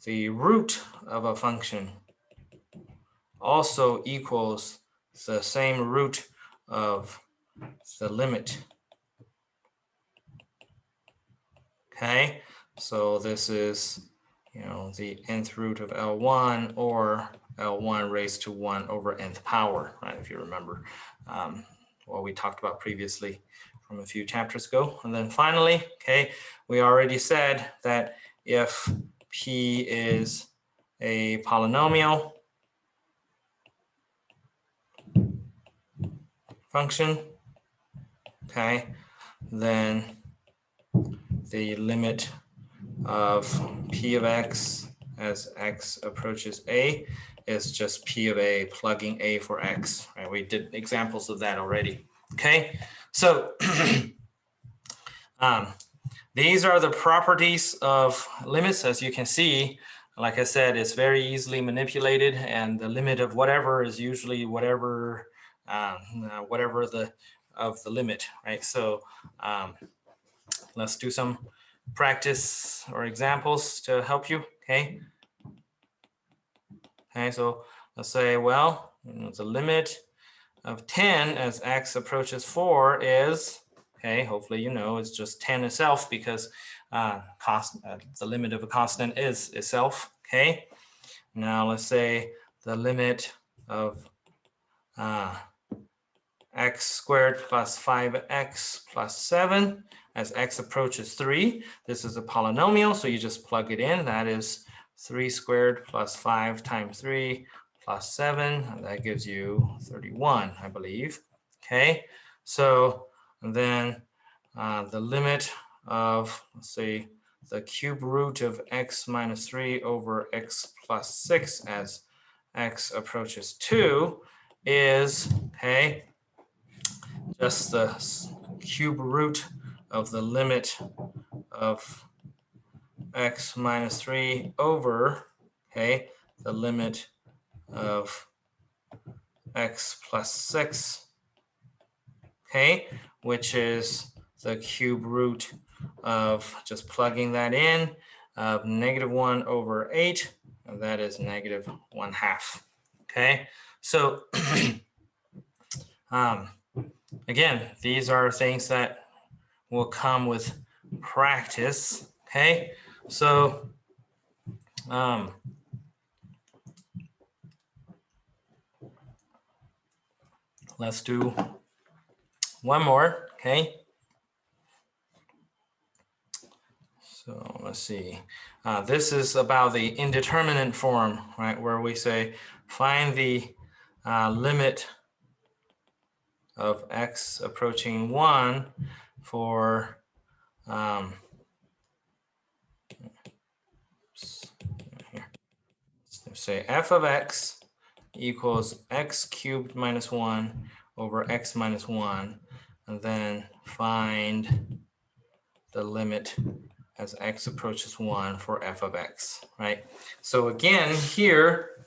the root of a function also equals the same root of the limit. Okay, so this is, the nth root of L1, or L1 raised to 1 over nth power, right, if you remember what we talked about previously from a few chapters ago. And then finally, okay, we already said that if P is a polynomial function, okay, then the limit of P of x as x approaches a is just P of a plugging a for x, right? We did examples of that already, okay? So these are the properties of limits. As you can see, like I said, it's very easily manipulated, and the limit of whatever is usually whatever whatever the limit, right? So let's do some practice or examples to help you, okay? Okay, so let's say, well, the limit of 10 as x approaches 4 is, okay, hopefully you know, it's just 10 itself, because the limit of a constant is itself, okay? Now let's say the limit of x squared plus 5x plus 7 as x approaches 3. This is a polynomial, so you just plug it in. That is 3 squared plus 5 times 3 plus 7. And that gives you 31, I believe. Okay, so then the limit of, let's see, the cube root of x minus 3 over x plus 6 as x approaches 2 is, okay, just the cube root of the limit of x minus 3 over, okay, the limit of x plus 6, okay, which is the cube root of, just plugging that in, of -1 over 8, and that is -1/2, okay? So again, these are things that will come with practice, okay? So let's do one more, okay? So let's see. This is about the indeterminate form, right? Where we say, find the limit of x approaching 1 for say f of x equals x cubed minus 1 over x minus 1, and then find the limit as x approaches 1 for f of x, right? So again, here,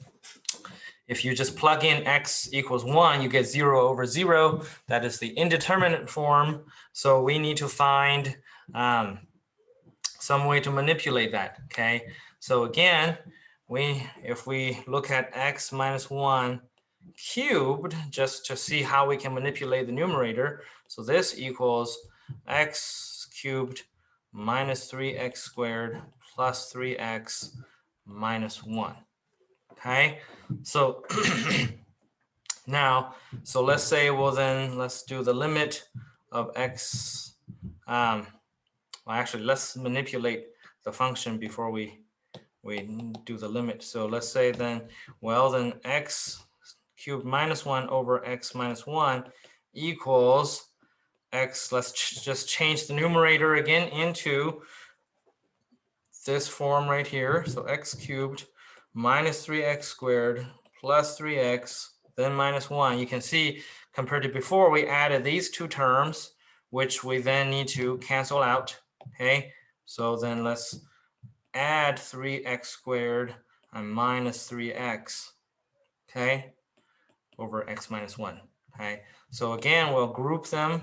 if you just plug in x equals 1, you get 0 over 0. That is the indeterminate form. So we need to find some way to manipulate that, okay? So again, if we look at x minus 1 cubed, just to see how we can manipulate the numerator. So this equals x cubed minus 3x squared plus 3x minus 1. Okay, so now, so let's say, well then, let's do the limit of x. Well, actually, let's manipulate the function before we do the limit. So let's say then, well then, x cubed minus 1 over x minus 1 equals x. Let's just change the numerator again into this form right here. So x cubed minus 3x squared plus 3x, then minus 1. You can see, compared to before, we added these two terms, which we then need to cancel out. Okay, so then let's add 3x squared and minus 3x, okay, over x minus 1. Okay, so again, we'll group them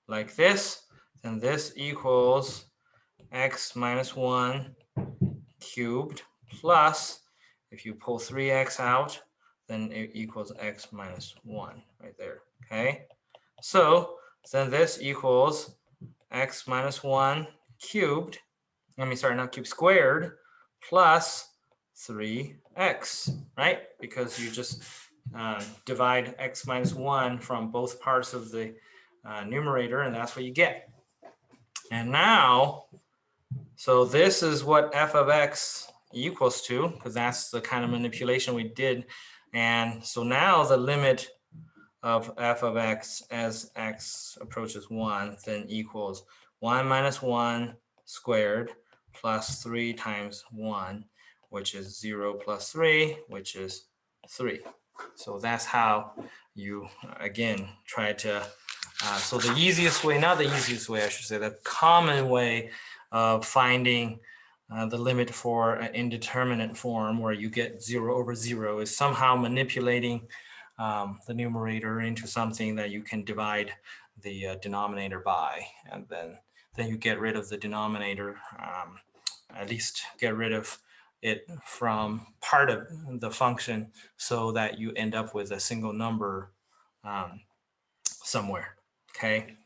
like this, and this equals x minus 1 cubed plus, if you pull 3x out, then it equals x minus 1 right there, okay? So then this equals x minus 1 cubed, not cubed, squared, plus 3x, right? Because you just divide x minus 1 from both parts of the numerator, and that's what you get. And now, so this is what f of x equals to, because that's the kind of manipulation we did. And so now the limit of f of x as x approaches 1 then equals 1 minus 1 squared plus 3 times 1, which is 0 plus 3, which is 3. So that's how you, again, try to, so the easiest way, not the easiest way, I should say, the common way of finding the limit for an indeterminate form where you get 0 over 0 is somehow manipulating the numerator into something that you can divide the denominator by, and then you get rid of the denominator, at least get rid of it from part of the function so that you end up with a single number somewhere. Okay.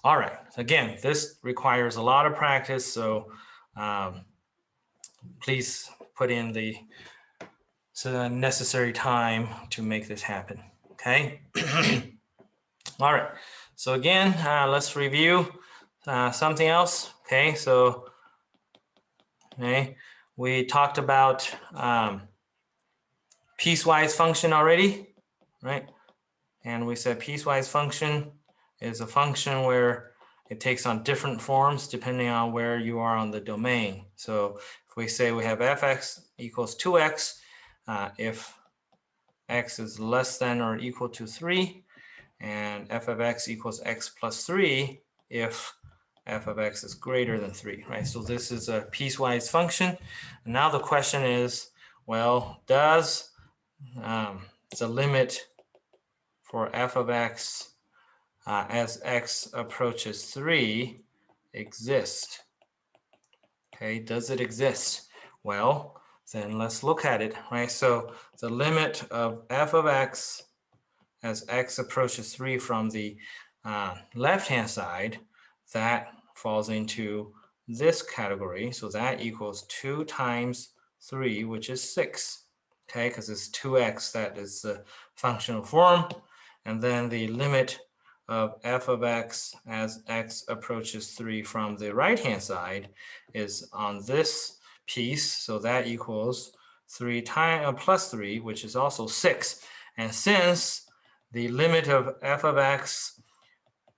All right. Again, this requires a lot of practice, so please put in the necessary time to make this happen. Okay. All right. So again, let's review something else. Okay. So we talked about piecewise function already, right? And we said piecewise function is a function where it takes on different forms depending on where you are on the domain. So if we say we have fx equals 2x, if x is less than or equal to 3, and f of x equals x plus 3 if f of x is greater than 3, right? So this is a piecewise function. And now the question is, well, does the limit for f of x as x approaches 3 exist? Okay, does it exist? Well, then let's look at it, right? So the limit of f of x as x approaches 3 from the left-hand side, that falls into this category. So that equals 2 times 3, which is 6. Okay, because it's 2x, that is the functional form. And then the limit of f of x as x approaches 3 from the right-hand side is on this piece. So that equals 3 times plus 3, which is also 6. And since the limit of f of x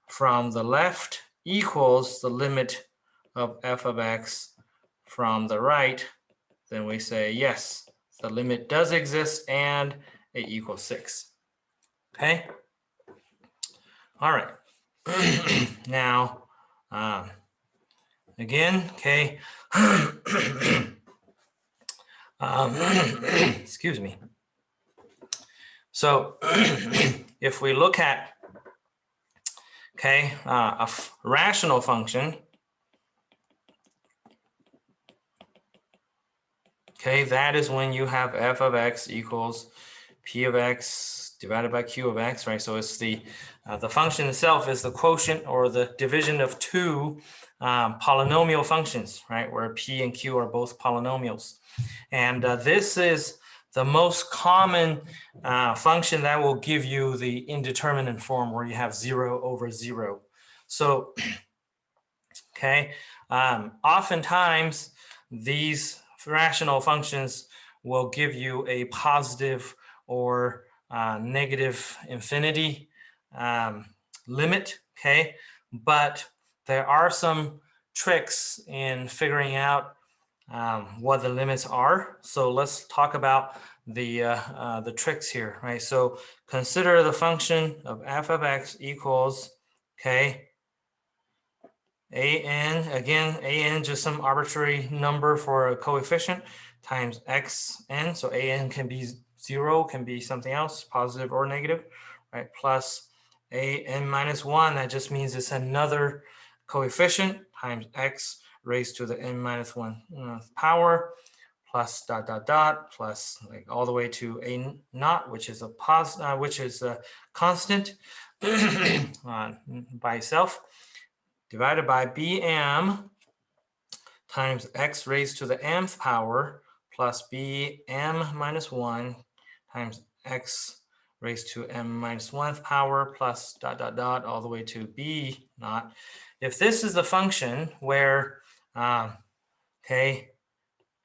from the left equals the limit of f of x from the right, then we say yes, the limit does exist and it equals 6. Okay? All right. Now, again, okay. Excuse me. So if we look at, okay, a rational function, okay, that is when you have f of x equals p of x divided by q of x, right? So it's the function itself is the quotient or the division of two polynomial functions, right? Where p and q are both polynomials. And this is the most common function that will give you the indeterminate form where you have 0 over 0. So, okay, oftentimes these rational functions will give you a positive or negative infinity limit, okay? But there are some tricks in figuring out what the limits are. So let's talk about the tricks here, right? So consider the function of f of x equals, okay, an, again, an just some arbitrary number for a coefficient times xn. So an can be 0, can be something else, positive or negative, right? Plus an minus 1, that just means it's another coefficient times x raised to the n minus 1 power, plus dot dot dot, plus like all the way to a naught, which is a constant by itself, divided by bm times x raised to the mth power plus bm minus 1 times x raised to m minus 1th power plus dot dot dot all the way to b naught. If this is the function where okay,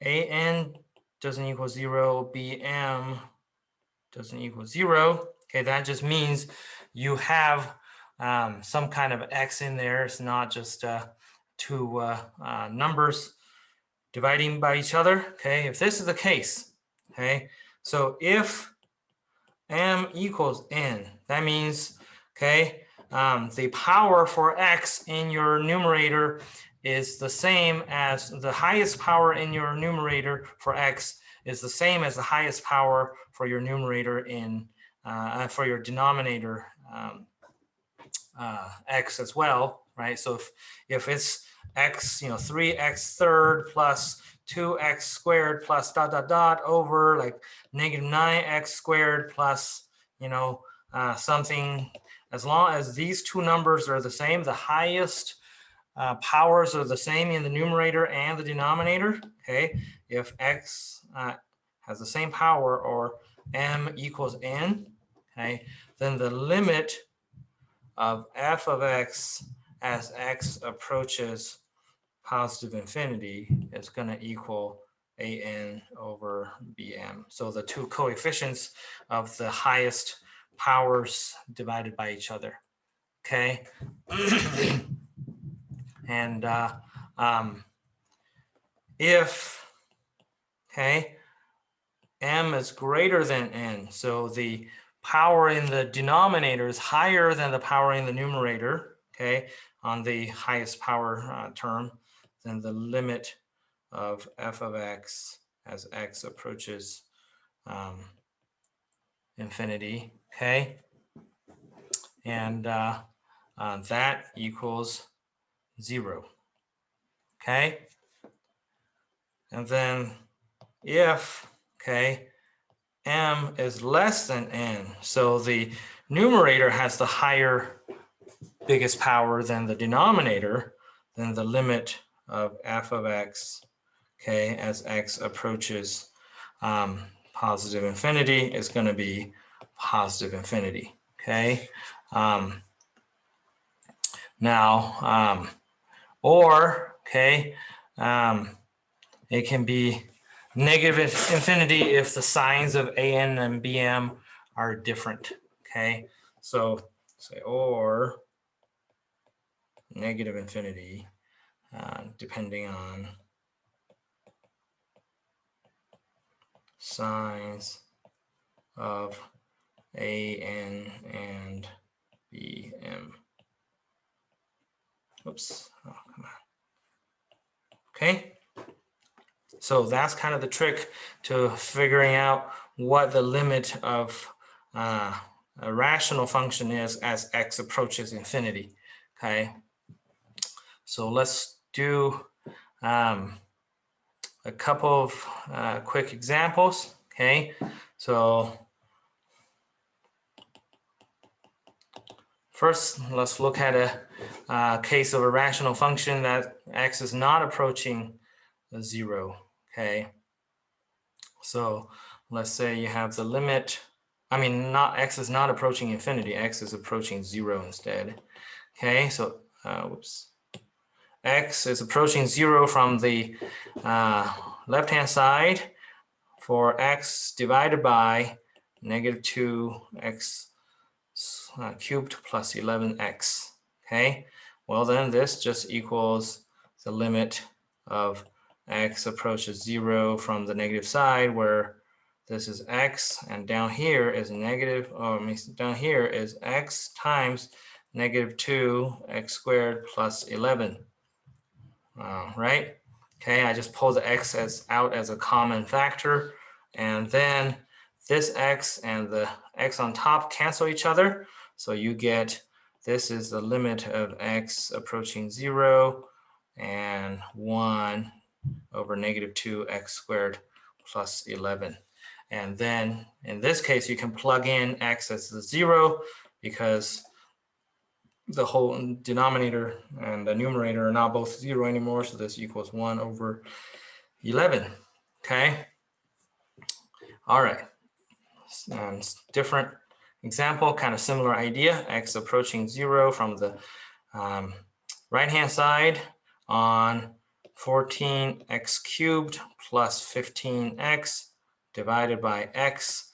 an doesn't equal 0, bm doesn't equal 0, okay, that just means you have some kind of x in there. It's not just two numbers dividing by each other. Okay, if this is the case, okay, so if m equals n, that means, okay, the power for x in your numerator is the same as the highest power in your numerator for x is the same as the highest power for your numerator in for your denominator x as well, right? So if it's x, 3x third plus 2x squared plus dot dot dot over like negative 9x squared plus something, as long as these two numbers are the same, the highest powers are the same in the numerator and the denominator. Okay, if x has the same power or m equals n, okay, then the limit of f of x as x approaches positive infinity is going to equal an over bm. So the two coefficients of the highest powers divided by each other. Okay. And if, okay, m is greater than n, so the power in the denominator is higher than the power in the numerator, okay, on the highest power term, then the limit of f of x as x approaches infinity, okay, and that equals 0, okay, and then if, okay, m is less than n, so the numerator has the higher biggest power than the denominator, then the limit of f of x, okay, as x approaches positive infinity is going to be positive infinity, okay. Now, or, okay, it can be negative infinity if the signs of an and bm are different, okay. So say or negative infinity depending on signs of an and bm. Oops, oh, come on. Okay, so that's kind of the trick to figuring out what the limit of a rational function is as x approaches infinity. Okay, so let's do a couple of quick examples. Okay, so first, let's look at a case of a rational function that x is not approaching 0. Okay, so let's say you have the limit. I mean, not x is not approaching infinity. X is approaching 0 instead. Okay, so whoops. X is approaching 0 from the left-hand side for x divided by negative 2x cubed plus 11x. Okay, well then this just equals the limit of x approaches 0 from the negative side where this is x and down here is negative, or down here is x times negative 2x squared plus 11. Right? Okay, I just pull the x out as a common factor, and then this x and the x on top cancel each other. So you get, this is the limit of x approaching 0 and 1 over negative 2x squared plus 11. And then in this case, you can plug in x as the 0 because the whole denominator and the numerator are now both 0 anymore. So this equals 1 over 11. Okay. All right. Different example, kind of similar idea, x approaching 0 from the right-hand side on 14x cubed plus 15x divided by x,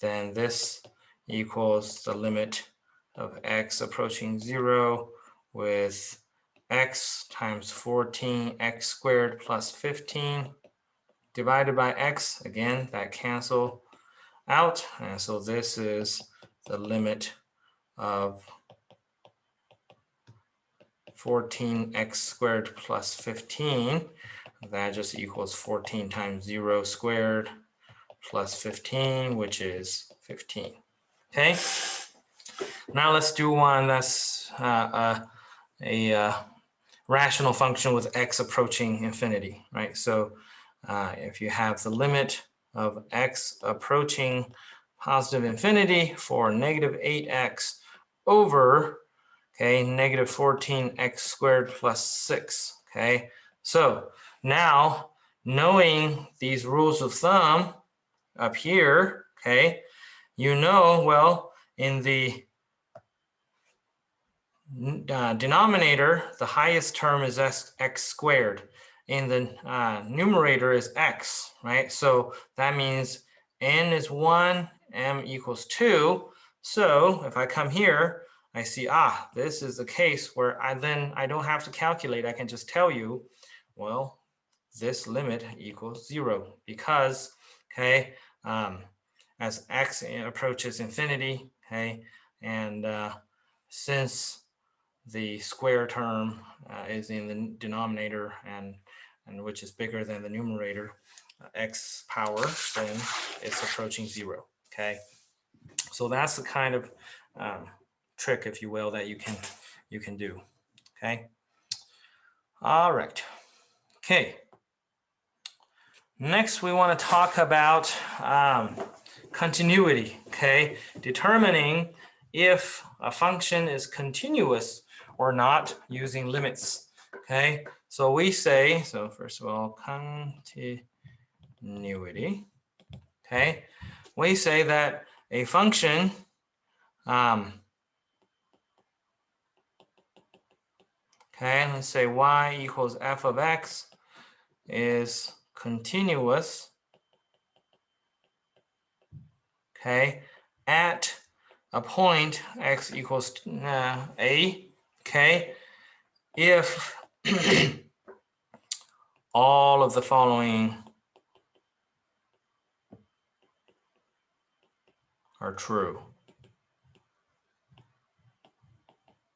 then this equals the limit of x approaching 0 with x times 14x squared plus 15 divided by x. Again, that cancel out, and so this is the limit of 14x squared plus 15. That just equals 14 times 0 squared plus 15, which is 15. Okay, now let's do one that's a rational function with x approaching infinity, right? So if you have the limit of x approaching positive infinity for negative 8x over, okay, negative 14x squared plus 6, okay? So now, knowing these rules of thumb up here, okay, you know, well, in the denominator, the highest term is x squared. In the numerator is x, right? So that means n is 1, m equals 2. So if I come here, I see, this is the case where I don't have to calculate. I can just tell you, well, this limit equals 0 because, okay, as x approaches infinity, okay, and since the square term is in the denominator and which is bigger than the numerator, x power, then it's approaching 0. Okay, so that's the kind of trick, if you will, that you can do. Okay. All right. Okay. Next, we want to talk about continuity. Okay, determining if a function is continuous or not using limits. Okay, so we say, so first of all, continuity. Okay, we say that a function okay, let's say y equals f of x is continuous, okay, at a point x equals a, okay, if all of the following are true.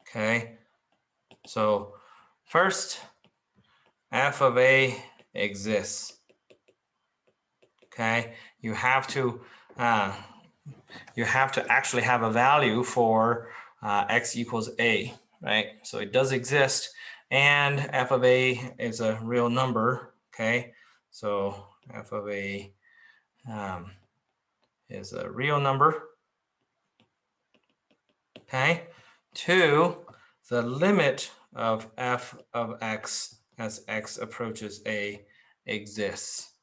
Okay, so first, f of a exists. Okay, you have to actually have a value for x equals a, right? So it does exist, and f of a is a real number. Okay, so f of a is a real number. Okay, 2, the limit of f of x as x approaches a exists.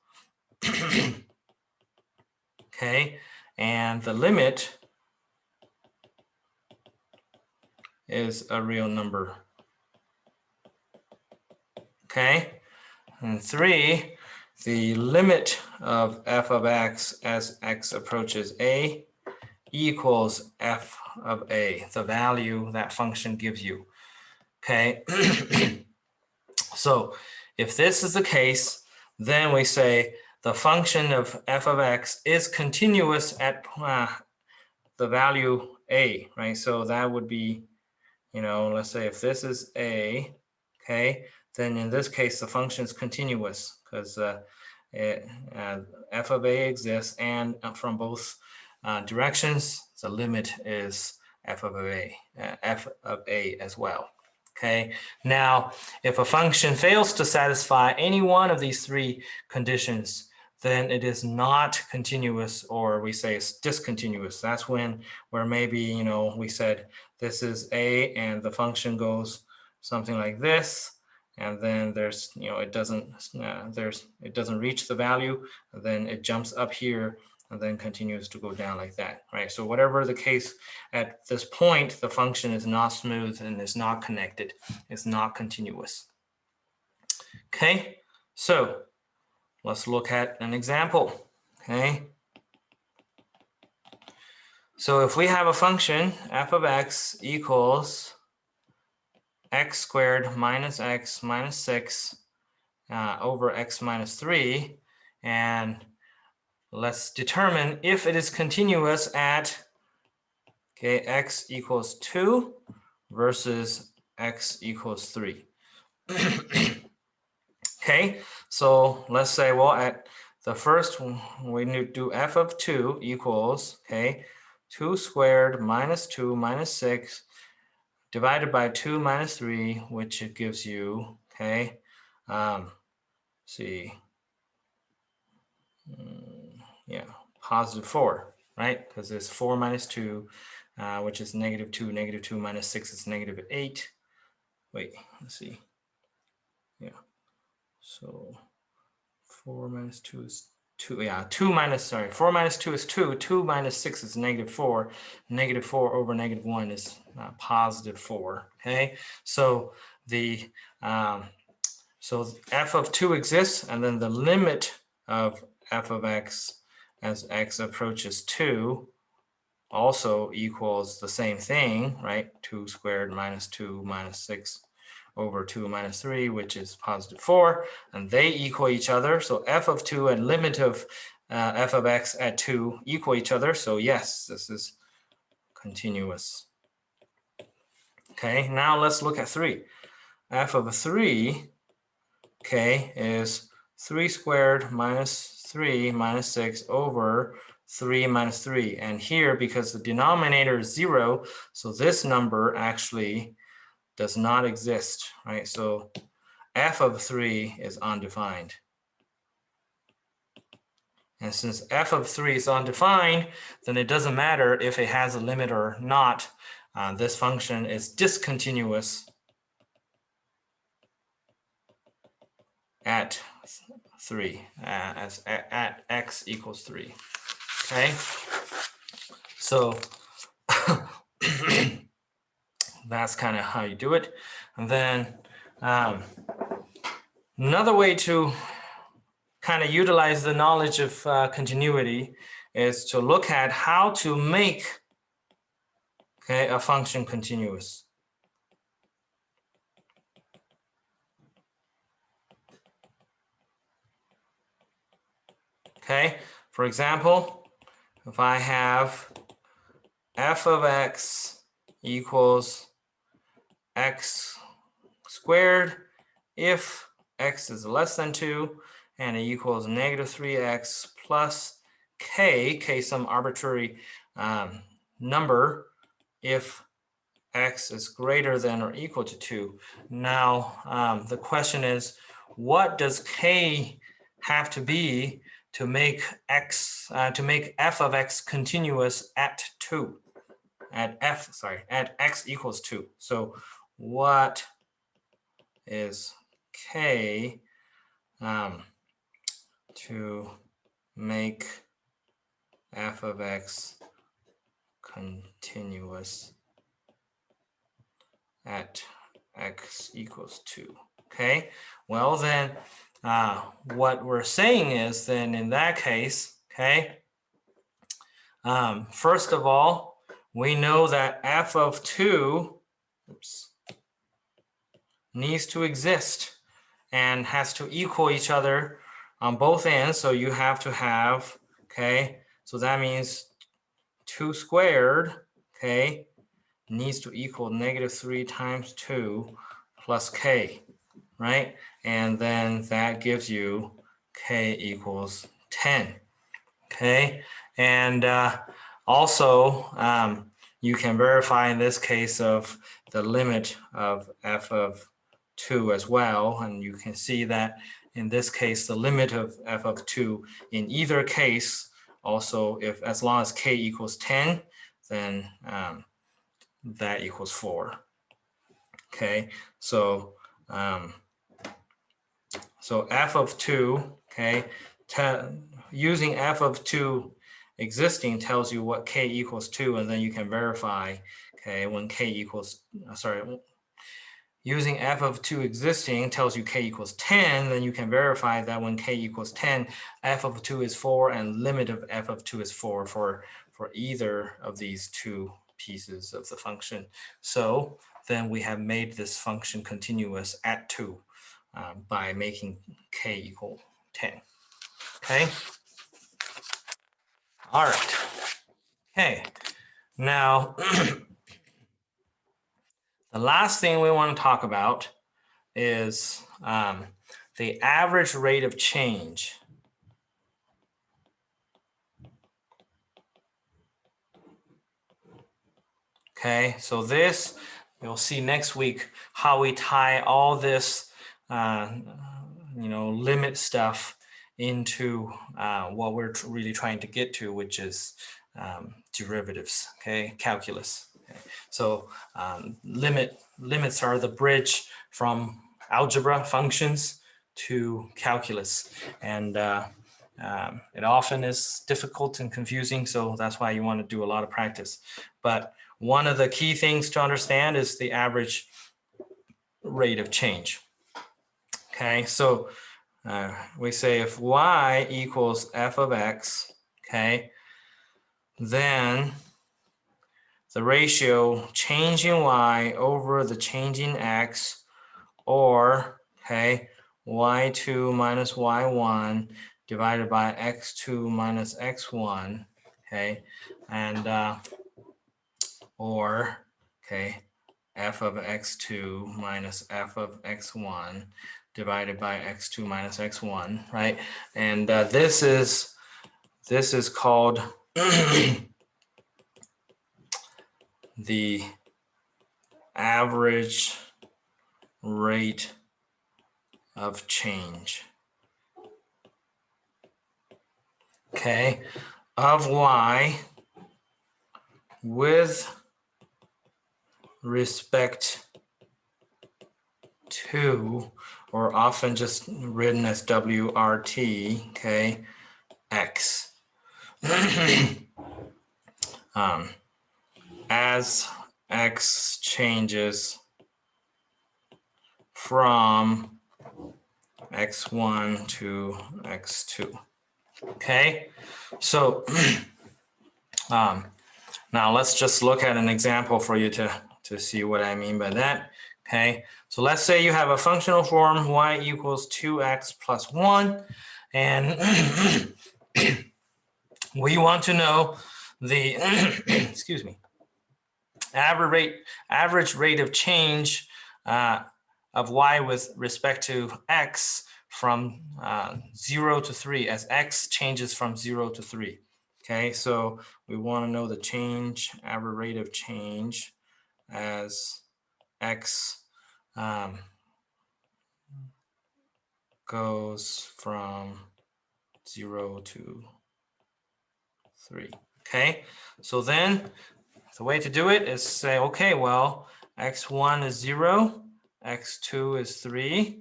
Okay, and the limit is a real number. Okay, and 3, the limit of f of x as x approaches a equals f of a, the value that function gives you. Okay, so if this is the case, then we say the function of f of x is continuous at the value a, right? So that would be, let's say if this is a, okay, then in this case the function is continuous because f of a exists, and from both directions the limit is f of a as well. Okay, now if a function fails to satisfy any one of these 3 conditions, then it is not continuous, or we say it's discontinuous. That's when where maybe we said this is a and the function goes something like this, and then there's it doesn't reach the value, then it jumps up here, and then continues to go down like that, right? So whatever the case at this point, the function is not smooth and is not connected. It's not continuous. Okay, so let's look at an example, okay? So if we have a function, f of x equals x squared minus x minus 6 over x minus 3, and let's determine if it is continuous at, okay, x equals 2 versus x equals 3. Okay, so let's say, well, at the first, we need to do f of 2 equals, okay, 2 squared minus 2 minus 6 divided by 2 minus 3, which gives you, okay, see, yeah, positive 4, right? Because it's 4 minus 2, which is negative 2. Negative 2 minus 6 is negative 8. Wait, let's see. Yeah, so 4 minus 2 is 2. Yeah, 4 minus 2 is 2. 2 minus 6 is negative 4. Negative 4 over negative 1 is positive 4. Okay, so the so f of 2 exists, and then the limit of f of x as x approaches 2 also equals the same thing, right? 2 squared minus 2 minus 6 over 2 minus 3, which is positive 4, and they equal each other. So f of 2 and limit of f of x at 2 equal each other. So yes, this is continuous. Okay, now let's look at 3. F of 3, okay, is 3 squared minus 3 minus 6 over 3 minus 3. And here, because the denominator is 0, so this number actually does not exist, right? So f of 3 is undefined. And since f of 3 is undefined, then it doesn't matter if it has a limit or not. This function is discontinuous at 3, at x equals 3. Okay, so that's kind of how you do it. And then another way to kind of utilize the knowledge of continuity is to look at how to make, okay, a function continuous. Okay, for example, if I have f of x equals x squared if x is less than 2, and it equals negative 3x plus k some arbitrary number if x is greater than or equal to 2. Now, the question is, what does k have to be to make f of x continuous at 2? At x equals 2. So what is k to make f of x continuous at x equals 2? Okay, well then what we're saying is then in that case, okay, first of all, we know that f of 2 needs to exist and has to equal each other on both ends. So you have to have, okay, so that means 2 squared, okay, needs to equal negative 3 times 2 plus k, right? And then that gives you k equals 10, okay? And also, you can verify in this case of the limit of f of 2 as well, and you can see that in this case the limit of f of 2 in either case also, if as long as k equals 10, then that equals 4. Okay, so so f of 2, okay, using f of 2 existing tells you what k equals 2, and then you can verify, okay, when k equals, using f of 2 existing tells you k equals 10, then you can verify that when k equals 10, f of 2 is 4, and limit of f of 2 is 4 for either of these two pieces of the function. So then we have made this function continuous at 2 by making k equal 10. Okay. All right. Okay. Now, the last thing we want to talk about is the average rate of change. Okay, so this, you'll see next week how we tie all this, limit stuff into what we're really trying to get to, which is derivatives, okay, calculus. Okay. So limits are the bridge from algebra functions to calculus, and it often is difficult and confusing, so that's why you want to do a lot of practice. But one of the key things to understand is the average rate of change. Okay, so we say if y equals f of x, okay, then the ratio change in y over the change in x, or, okay, y2 minus y1 divided by x2 minus x1, okay, and or, okay, f of x2 minus f of x1 divided by x2 minus x1, right? And this is called the average rate of change, okay, of y with respect to, or often just written as WRT, okay, x. As x changes from x1 to x2. Okay, so now let's just look at an example for you to see what I mean by that. Okay, so let's say you have a functional form y equals 2x plus 1, and we want to know the excuse me, average rate of change of y with respect to x from 0 to 3, as x changes from 0 to 3. Okay, so we want to know the average rate of change as x goes from 0 to 3. Okay, so then the way to do it is say, okay, well, x1 is 0, x2 is 3.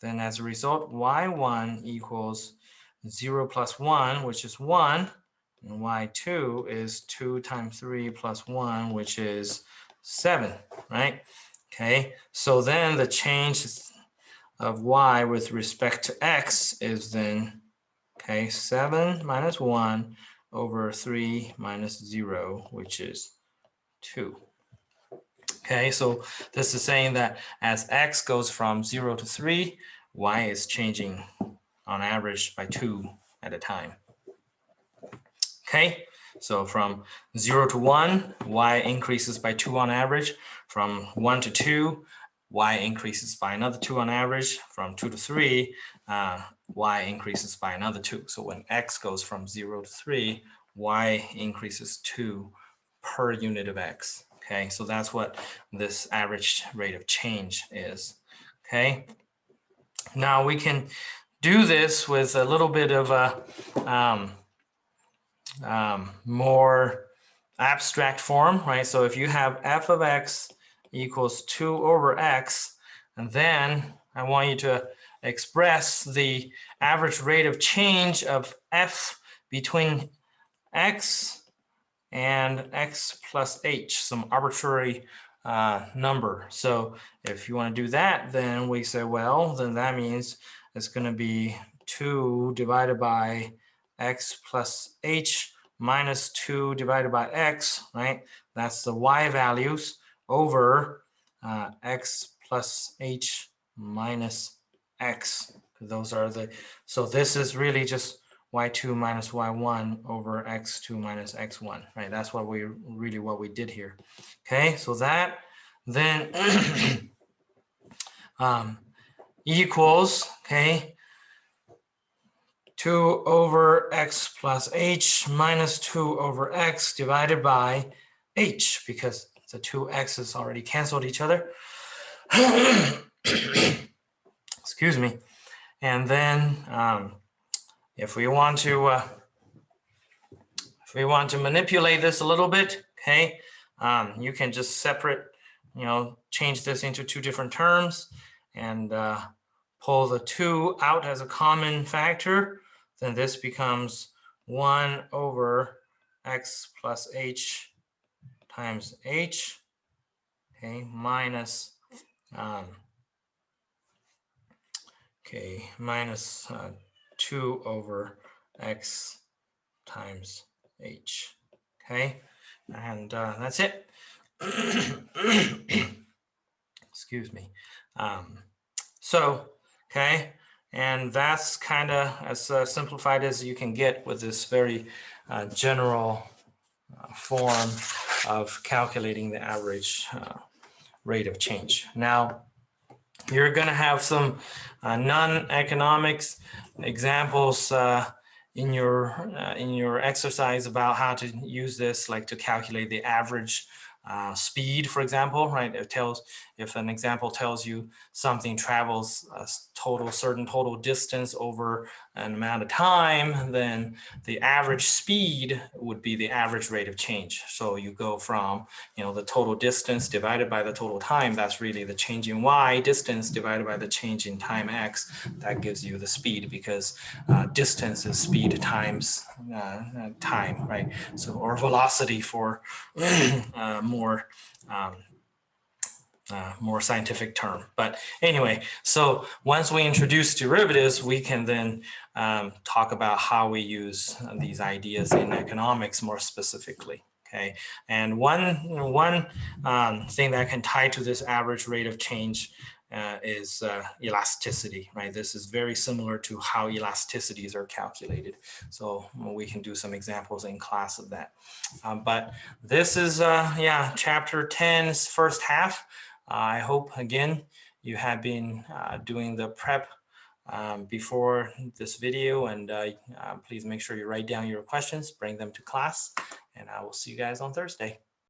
Then as a result, y1 equals 0 plus 1, which is 1. And y2 is 2 times 3 plus 1, which is 7, right? Okay, so then the change of y with respect to x is then, okay, 7 minus 1 over 3 minus 0, which is 2. Okay, so this is saying that as x goes from 0 to 3, y is changing on average by 2 at a time. Okay, so from 0 to 1, y increases by 2 on average. From 1 to 2, y increases by another 2 on average. From 2 to 3, y increases by another 2. So when x goes from 0 to 3, y increases 2 per unit of x. Okay, so that's what this average rate of change is. Okay, now we can do this with a little bit of a more abstract form, right? So if you have f of x equals 2 over x, and then I want you to express the average rate of change of f between x and x plus h, some arbitrary number. So if you want to do that, then we say, well, then that means it's going to be 2 divided by x plus h minus 2 divided by x, right? That's the y values over x plus h minus x. Those are the, so this is really just y2 minus y1 over x2 minus x1, right? That's what we really what we did here. Okay, so that then equals, okay, 2 over x plus h minus 2 over x divided by h, because the two x's already canceled each other. Excuse me. And then if we want to manipulate this a little bit, okay, you can just separate, change this into two different terms and pull the 2 out as a common factor. Then this becomes 1 over x plus h times h, okay, minus, minus 2 over x times h, okay, and that's it. Excuse me. So, okay, and that's kind of as simplified as you can get with this very general form of calculating the average rate of change. Now, you're going to have some non-economics examples in your exercise about how to use this, like to calculate the average speed, for example, right? It tells, if an example tells you something travels a certain total distance over an amount of time, then the average speed would be the average rate of change. So you go from, the total distance divided by the total time, that's really the change in y distance divided by the change in time x. That gives you the speed, because distance is speed times time, right? So, or velocity for more scientific term. But anyway, so once we introduce derivatives, we can then talk about how we use these ideas in economics more specifically. Okay, and one thing that can tie to this average rate of change is elasticity, right? This is very similar to how elasticities are calculated. So we can do some examples in class of that. But this is, chapter 10's first half. I hope, again, you have been doing the prep before this video, and please make sure you write down your questions, bring them to class, and I will see you guys on Thursday.